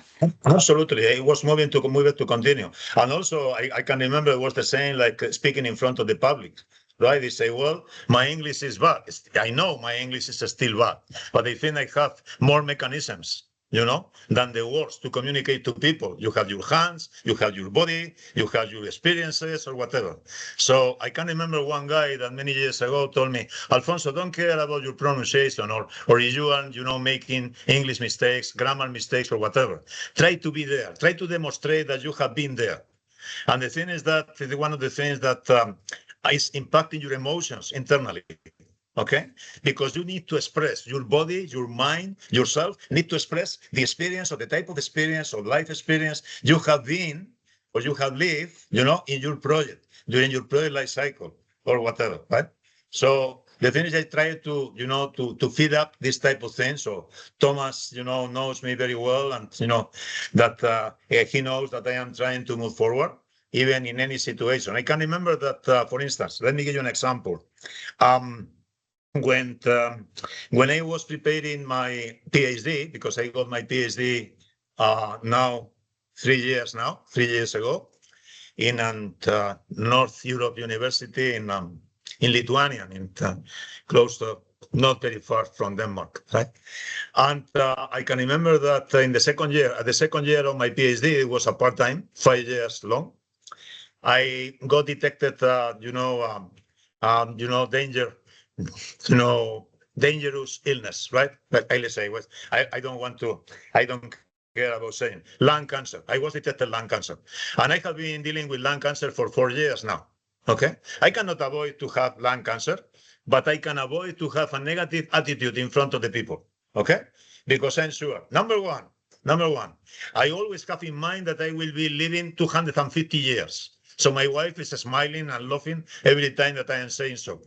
absolutely, I was moving to continue. And also I can remember it was the same, like speaking in front of the public. Right? They say, well, my English is bad. I know my English is still bad, but I think I have more mechanisms, than the words to communicate to people. You have your hands, you have your body, you have your experiences or whatever. So I can remember one guy that many years ago told me, Alfonso, don't care about your pronunciation or if you are, making English mistakes, grammar mistakes or whatever. Try to be there. Try to demonstrate that you have been there. And the thing is that one of the things that is impacting your emotions internally. Okay, because you need to express your body, your mind, yourself need to express the experience or the type of experience or life experience you have been or you have lived, in your project, during your project life cycle or whatever, right? So the thing is I try to, to feed up this type of thing. So Thomas, knows me very well and, that he knows that I am trying to move forward, even in any situation. I can remember that, for instance, let me give you an example. When I was preparing my PhD, because I got my PhD now 3 years ago, in North Europe University in Lithuania, close to, not very far from Denmark, right? And I can remember that at the second year of my PhD, it was a part-time, 5 years long. I got detected, dangerous illness, right? But let's say, I don't care about saying lung cancer. I was detected lung cancer. And I have been dealing with lung cancer for 4 years now. Okay. I cannot avoid to have lung cancer, but I can avoid to have a negative attitude in front of the people. Okay. Because I'm sure, number one, I always have in mind that I will be living 250 years. So my wife is smiling and laughing every time that I am saying so.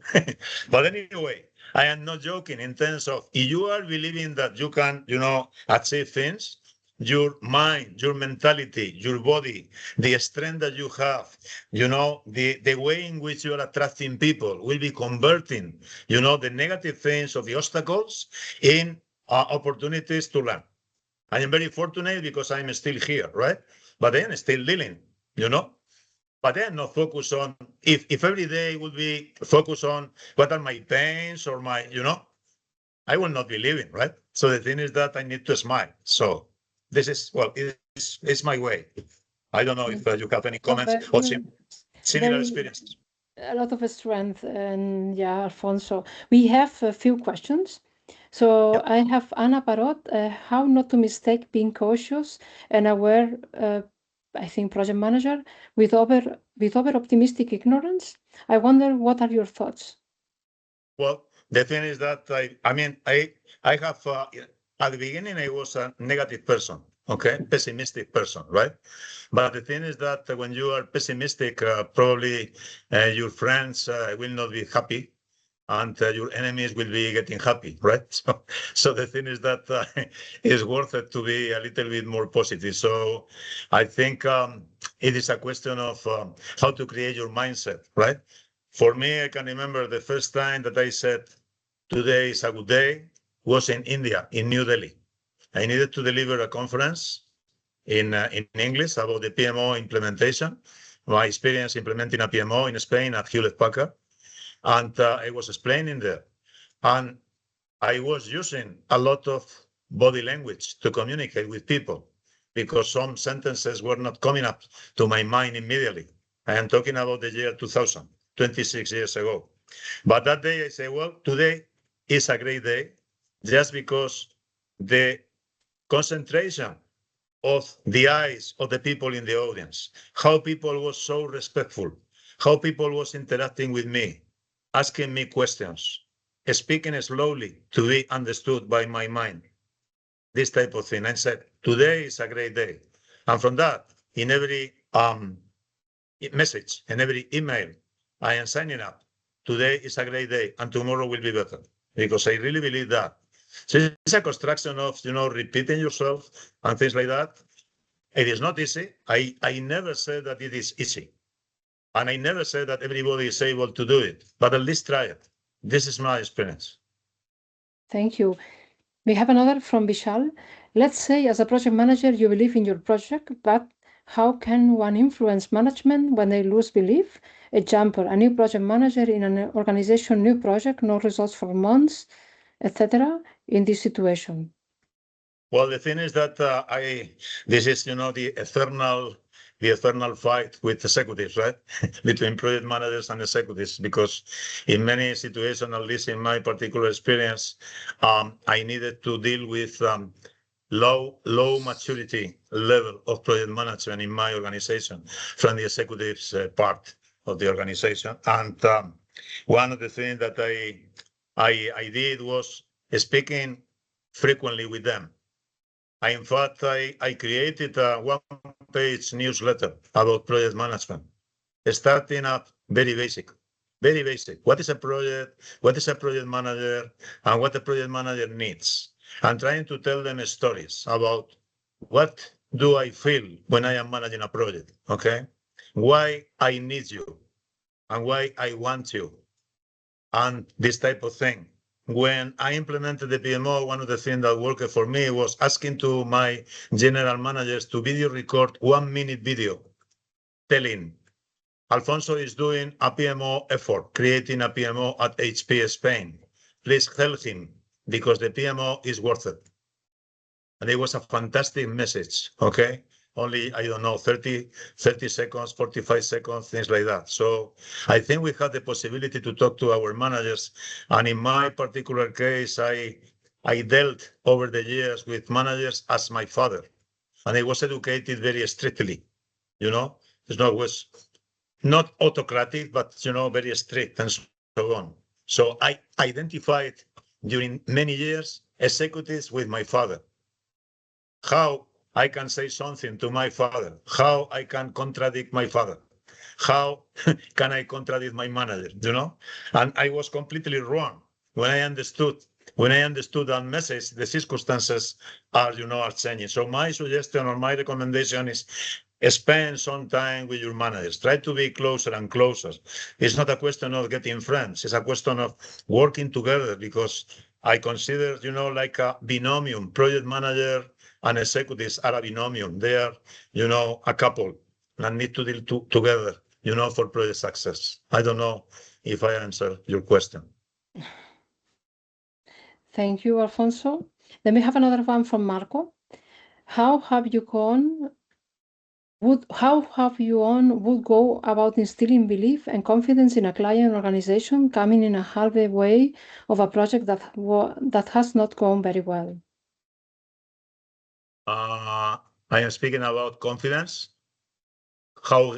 But anyway, I am not joking in terms of if you are believing that you can, achieve things, your mind, your mentality, your body, the strength that you have, the way in which you are attracting people will be converting, the negative things of the obstacles in opportunities to learn. I am very fortunate because I'm still here, right? But I am still dealing, but then not focus on, if every day would be focus on what are my pains or my, I will not be living, right? So the thing is that I need to smile. So this is, well, it's my way. I don't know if you have any comments or similar experiences. A lot of strength, and yeah, Alfonso. We have a few questions. So Yep. I have Anna Parot, how not to mistake being cautious and aware, I think project manager with over optimistic ignorance. I wonder, what are your thoughts? Well, the thing is that I have at the beginning I was a negative person, okay, pessimistic person, right? But the thing is that when you are pessimistic, probably your friends will not be happy, and your enemies will be getting happy, right? So the thing is that it's worth it to be a little bit more positive. So I think it is a question of how to create your mindset, right? For me, I can remember the first time that I said, today is a good day, was in India, in New Delhi. I needed to deliver a conference in English about the PMO implementation, my experience implementing a PMO in Spain at Hewlett-Packard. And I was explaining there. And I was using a lot of body language to communicate with people because some sentences were not coming up to my mind immediately. I am talking about the year 2000, 26 years ago. But that day I say, well, today is a great day just because the concentration of the eyes of the people in the audience, how people was so respectful, how people was interacting with me, asking me questions, speaking slowly to be understood by my mind, this type of thing. I said, today is a great day. And from that, in every message, in every email, I am signing up. Today is a great day and tomorrow will be better, because I really believe that. So it's a construction of, repeating yourself and things like that. It is not easy. I never said that it is easy. And I never said that everybody is able to do it, but at least try it. This is my experience. Thank you. We have another from Vishal. Let's say, as a project manager, you believe in your project, but how can one influence management when they lose belief? Example, a new project manager in an organization, new project, no results for months, etc. in this situation. Well, the thing is that this is, the eternal fight with executives, right? Between project managers and executives, because in many situations, at least in my particular experience, I needed to deal with low maturity level of project management in my organization from the executives part of the organization. And one of the things that I did was speaking frequently with them. In fact, I created a one-page newsletter about project management, starting up very basic. Very basic. What is a project? What is a project manager? And what a project manager needs? And trying to tell them stories about what do I feel when I am managing a project, okay? Why I need you and why I want you and this type of thing. When I implemented the PMO, one of the things that worked for me was asking to my general managers to video record 1 minute video telling Alfonso is doing a PMO effort, creating a PMO at HP Spain. Please help him because the PMO is worth it. And it was a fantastic message, okay? Only, I don't know, 30 seconds, 45 seconds, things like that. So I think we had the possibility to talk to our managers. And in my particular case, I dealt over the years with managers as my father. And I was educated very strictly, was not autocratic, but, very strict and so on. So I identified during many years executives with my father. How I can say something to my father, how I can contradict my father, how can I contradict my manager, And I was completely wrong when I understood that message. The circumstances are changing. So my suggestion or my recommendation is spend some time with your managers. Try to be closer and closer. It's not a question of getting friends. It's a question of working together, because I consider, like a binomium, project manager and executives are a binomium. They are, a couple and need to deal together, for project success. I don't know if I answered your question. Thank you, Alfonso. Then we have another one from Marco. How have you would go about instilling belief and confidence in a client organization coming in a halfway way of a project that has not gone very well? I am speaking about confidence. How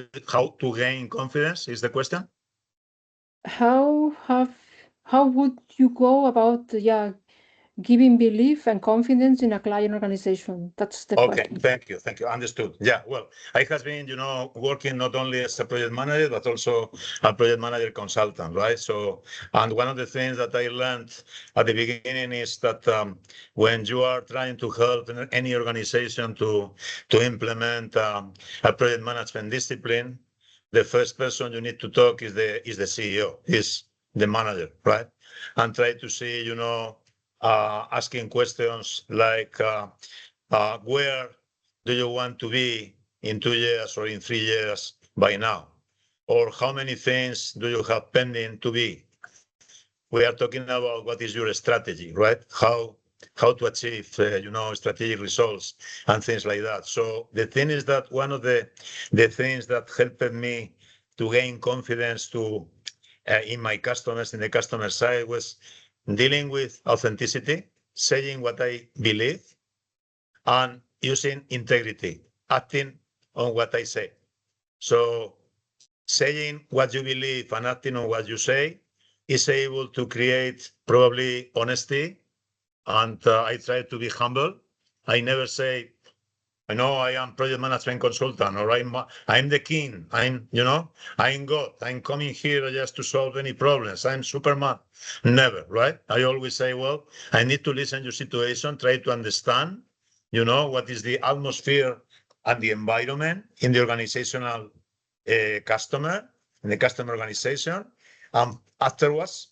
to gain confidence is the question. How would you go about giving belief and confidence in a client organization? That's the question. Thank you. Understood. Yeah, well, I have been, working not only as a project manager, but also a project manager consultant, right? So, and one of the things that I learned at the beginning is that when you are trying to help any organization to implement a project management discipline, the first person you need to talk is the CEO, is the manager, right? And try to see, asking questions like, where do you want to be in 2 years or in 3 years by now? Or how many things do you have pending to be? We are talking about what is your strategy, right? How to achieve, strategic results and things like that. So the thing is that one of the things that helped me to gain confidence in my customers, in the customer side, was dealing with authenticity, saying what I believe, and using integrity, acting on what I say. So saying what you believe and acting on what you say is able to create probably honesty. And I try to be humble. I never say, I know I am project management consultant, or I'm the king. I'm God. I'm coming here just to solve any problems. I'm Superman. Never, right? I always say, well, I need to listen to your situation, try to understand, what is the atmosphere and the environment in the organizational in the customer organization. Afterwards,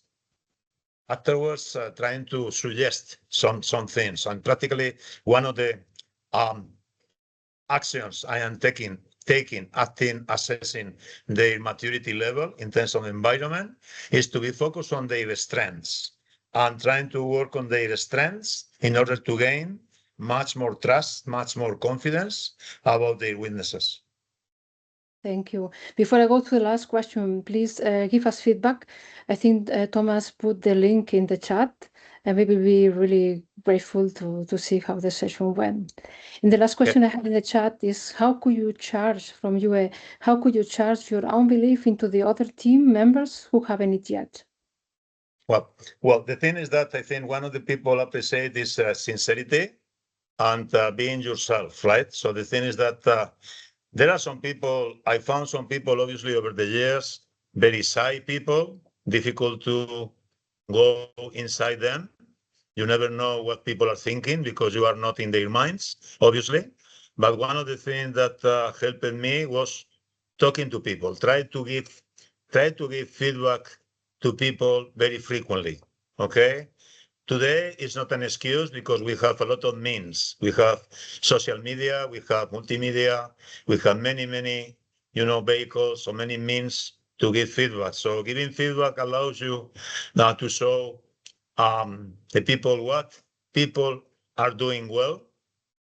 trying to suggest some things. And practically one of the actions I am taking, acting, assessing their maturity level in terms of environment is to be focused on their strengths and trying to work on their strengths in order to gain much more trust, much more confidence about their weaknesses. Thank you. Before I go to the last question, please give us feedback. I think Thomas put the link in the chat, and we will be really grateful to see how the session went. And the last question I have in the chat is, how could you charge your own belief into the other team members who haven't it yet? Well, the thing is that I think one of the people appreciate is sincerity and being yourself, right? So the thing is that there are some people, I found some people, obviously, over the years, very shy people, difficult to go inside them. You never know what people are thinking because you are not in their minds, obviously. But one of the things that helped me was talking to people, try to give feedback to people very frequently, okay? Today is not an excuse because we have a lot of means. We have social media, we have multimedia, we have many, vehicles, so many means to give feedback. So giving feedback allows you now to show the people what people are doing well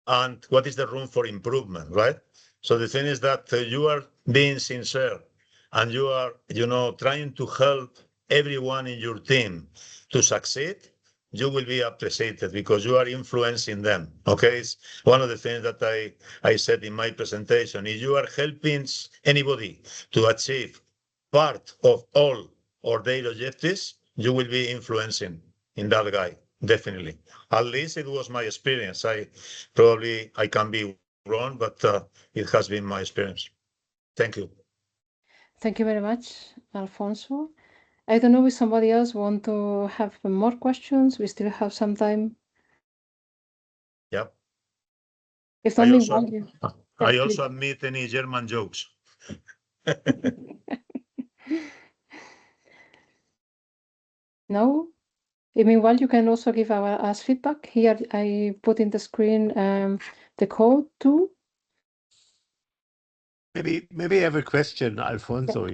and what is the room for improvement, right? So the thing is that you are being sincere and you are, trying to help everyone in your team to succeed. You will be appreciated because you are influencing them. Okay, it's one of the things that I said in my presentation. If you are helping anybody to achieve part of all or their objectives, you will be influencing in that guy, definitely. At least it was my experience. I can be wrong, but it has been my experience. Thank you. Thank you very much, Alfonso. I don't know if somebody else want to have more questions. We still have some time. Yeah. If I not, also admit any German jokes. No? Meanwhile, you can also give us feedback. Here I put in the screen the code too. Maybe I have a question, Alfonso,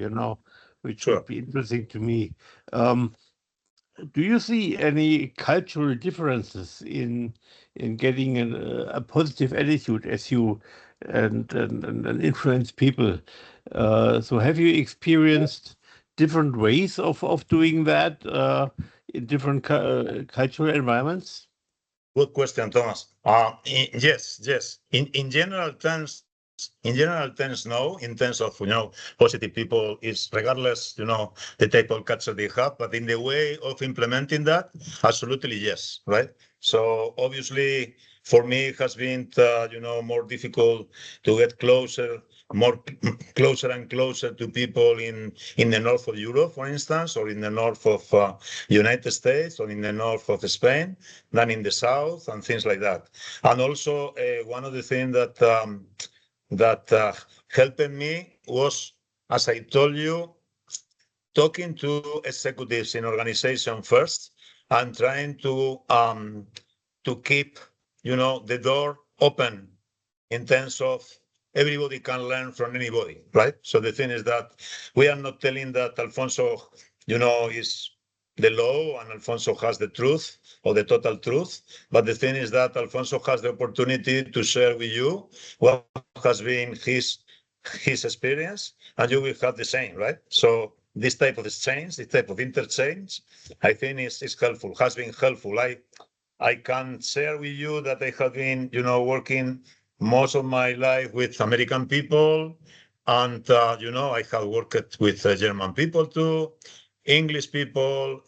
which Sure. would be interesting to me. Do you see any cultural differences in getting a positive attitude as you and influence people? So have you experienced different ways of doing that in different cultural environments? Good question, Thomas. Yes. In general terms, no. In terms of positive people, is regardless the type of culture they have, but in the way of implementing that, absolutely yes, right? So obviously, for me, it has been more difficult to get closer and closer to people in the north of Europe, for instance, or in the north of United States, or in the north of Spain, than in the south, and things like that. And also, one of the things that helped me was, as I told you, talking to executives in organization first and trying to keep the door open in terms of everybody can learn from anybody, right? So the thing is that we are not telling that Alfonso, is the law and Alfonso has the truth or the total truth. But the thing is that Alfonso has the opportunity to share with you what has been his experience, and you will have the same, right? So this type of exchange, this type of interchange, I think is helpful, has been helpful. I can share with you that I have been, working most of my life with American people, and I have worked with German people too, English people,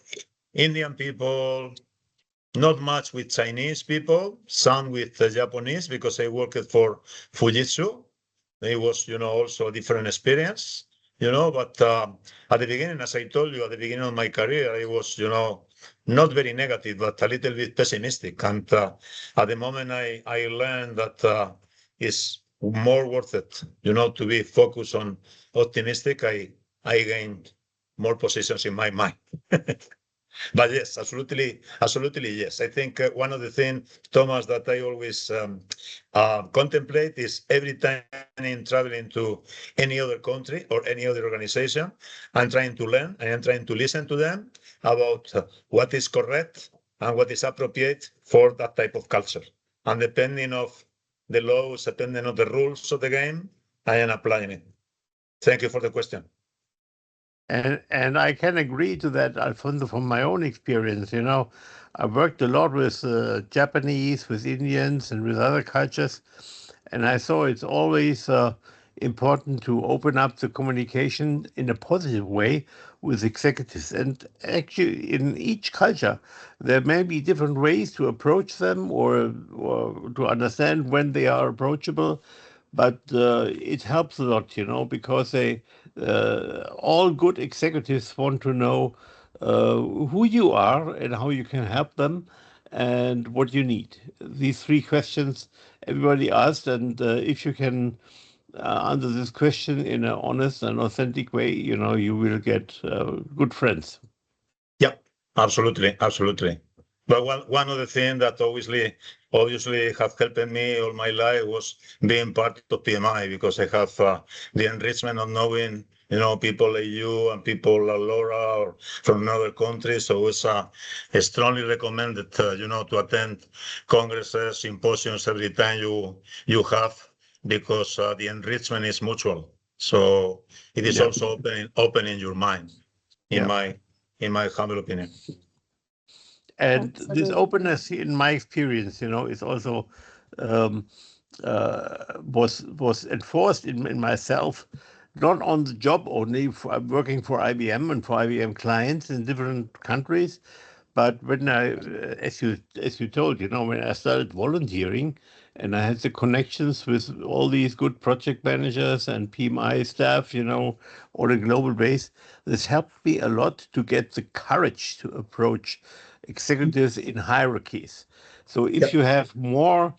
Indian people, not much with Chinese people, some with Japanese, because I worked for Fujitsu. It was, also a different experience, but at the beginning, as I told you, at the beginning of my career, I was, not very negative, but a little bit pessimistic. And at the moment I learned that it's more worth it, to be focused on optimistic, I gained more positions in my mind. But yes, absolutely yes. I think one of the things, Thomas, that I always contemplate is every time I'm traveling to any other country or any other organization, I'm trying to learn and I'm trying to listen to them about what is correct and what is appropriate for that type of culture. And depending of the laws, depending on the rules of the game, I am applying it. Thank you for the question. And I can agree to that, Alfonso, from my own experience. I worked a lot with Japanese, with Indians, and with other cultures, and I saw it's always important to open up the communication in a positive way with executives. And actually, in each culture, there may be different ways to approach them or to understand when they are approachable, but it helps a lot, because all good executives want to know who you are and how you can help them and what you need. These three questions everybody asked, and if you can answer this question in an honest and authentic way, you will get good friends. Yeah, absolutely. But one of the things that obviously have helped me all my life was being part of PMI, because I have the enrichment of knowing, people like you and people like Laura or from another countries. So it's strongly recommended, to attend congresses, symposiums every time you have, because the enrichment is mutual. So it is also opening your mind, in my humble opinion. And this openness, in my experience, is also was enforced in myself, not on the job only. I'm working for IBM and for IBM clients in different countries, but when as you told, when I started volunteering, and I had the connections with all these good project managers and PMI staff, on a global base, this helped me a lot to get the courage to approach executives in hierarchies. So if you have more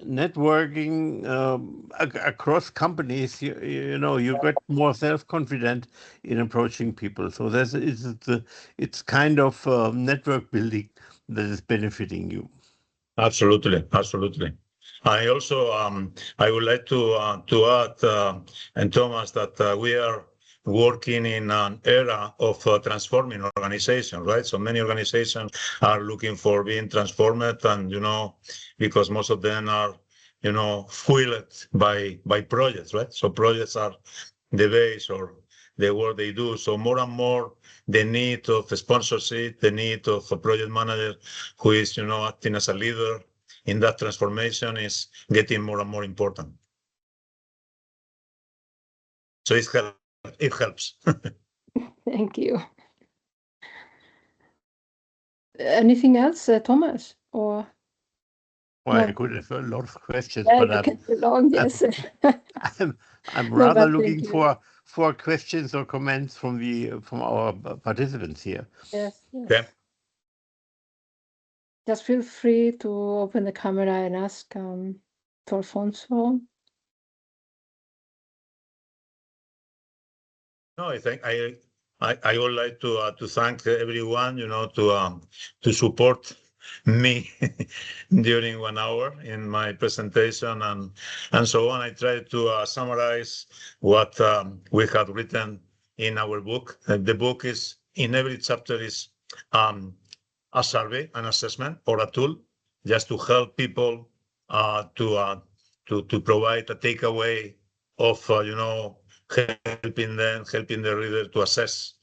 networking across companies, you get more self-confident in approaching people. So it's kind of network building that is benefiting you. Absolutely. I also I would like to add, and Thomas, that we are working in an era of transforming organizations, right? So many organizations are looking for being transformed, and because most of them are fueled by projects, right? So projects are the base or the work they do. So more and more, the need of sponsorship, the need of a project manager who is acting as a leader in that transformation is getting more and more important. So it helps. Thank you. Anything else, Thomas? Or Well, I no? could have a lot of questions, Yeah, but you can belong, yes. I'm No, rather but looking thank you. for questions or comments from our participants here. Yes, yes. Yeah. Just feel free to open the camera and ask to Alfonso. No, I think I would like to thank everyone, to support me during 1 hour in my presentation and so on. I tried to summarize what we had written in our book. The book is, in every chapter, is a survey, an assessment, or a tool, just to help people to provide a takeaway of helping the reader to assess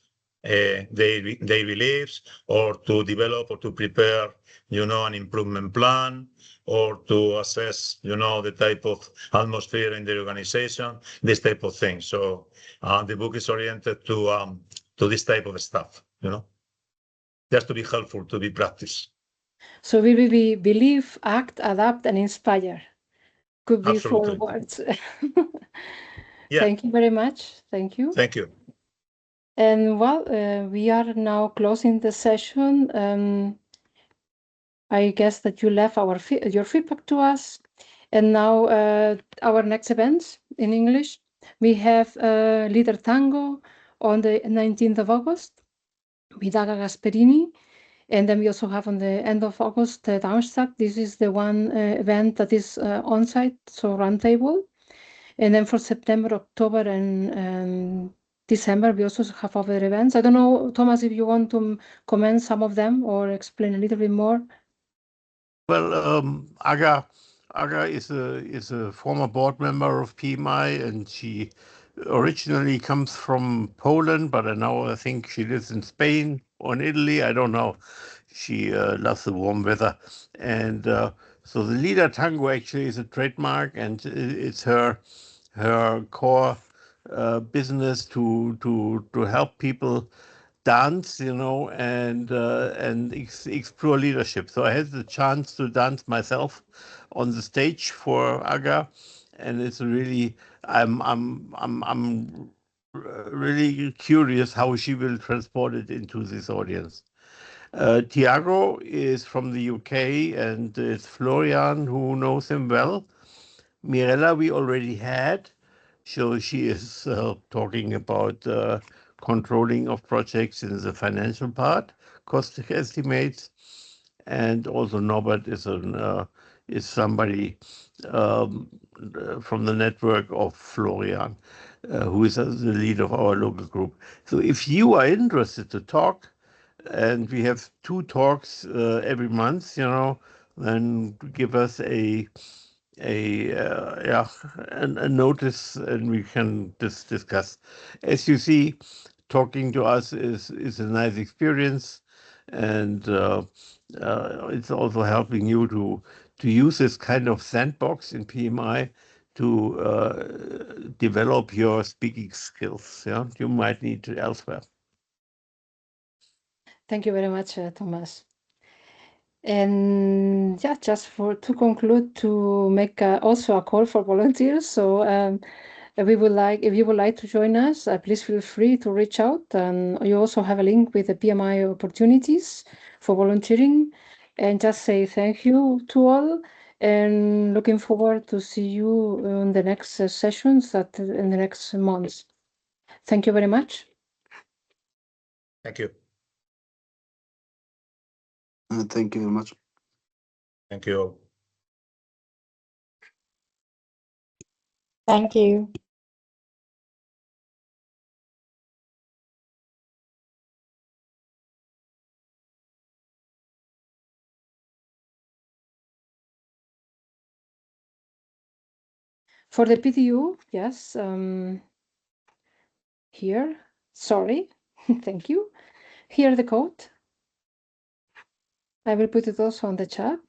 their beliefs, or to develop or to prepare an improvement plan, or to assess the type of atmosphere in the organization, this type of thing. So the book is oriented to this type of stuff, just to be helpful, to be practiced. So we will be believe, act, adapt, and inspire. Could be Absolutely. 4 words. Yeah. Thank you very much. Thank you. Thank you. And well, we are now closing the session. I guess that you left your feedback to us. And now our next events in English. We have Leader Tango on the 19th of August with Aga Gasperini. And then we also have on the end of August, Darmstadt. This is the one event that is on-site, so roundtable. And then for September, October, and December, we also have other events. I don't know, Thomas, if you want to comment some of them or explain a little bit more. Well, Aga is a former board member of PMI, and she originally comes from Poland, but now I think she lives in Spain or in Italy. I don't know. She loves the warm weather, and so the Leader Tango actually is a trademark, and it's her core business to help people dance, and explore leadership. So I had the chance to dance myself on the stage for Aga, and it's really I'm really curious how she will transport it into this audience. Tiago is from the UK, and it's Florian who knows him well. Mirella we already had. So she is talking about controlling of projects in the financial part, cost estimates, and also Norbert is somebody from the network of Florian, who is the lead of our local group. So if you are interested to talk, and we have 2 talks every month, then give us a notice, and we can discuss. As you see, talking to us is a nice experience, and it's also helping you to use this kind of sandbox in PMI to develop your speaking skills. You might need it elsewhere. Thank you very much, Thomas. And yeah, just to conclude, to make also a call for volunteers. So if you would like to join us, please feel free to reach out. And you also have a link with the PMI opportunities for volunteering. And just say thank you to all, and looking forward to see you in the next sessions in the next months. Thank you very much. Thank you. Thank you very much. Thank you all. Thank you. For the PDU, yes, here, sorry, thank you. Here the code. I will put it also on the chat.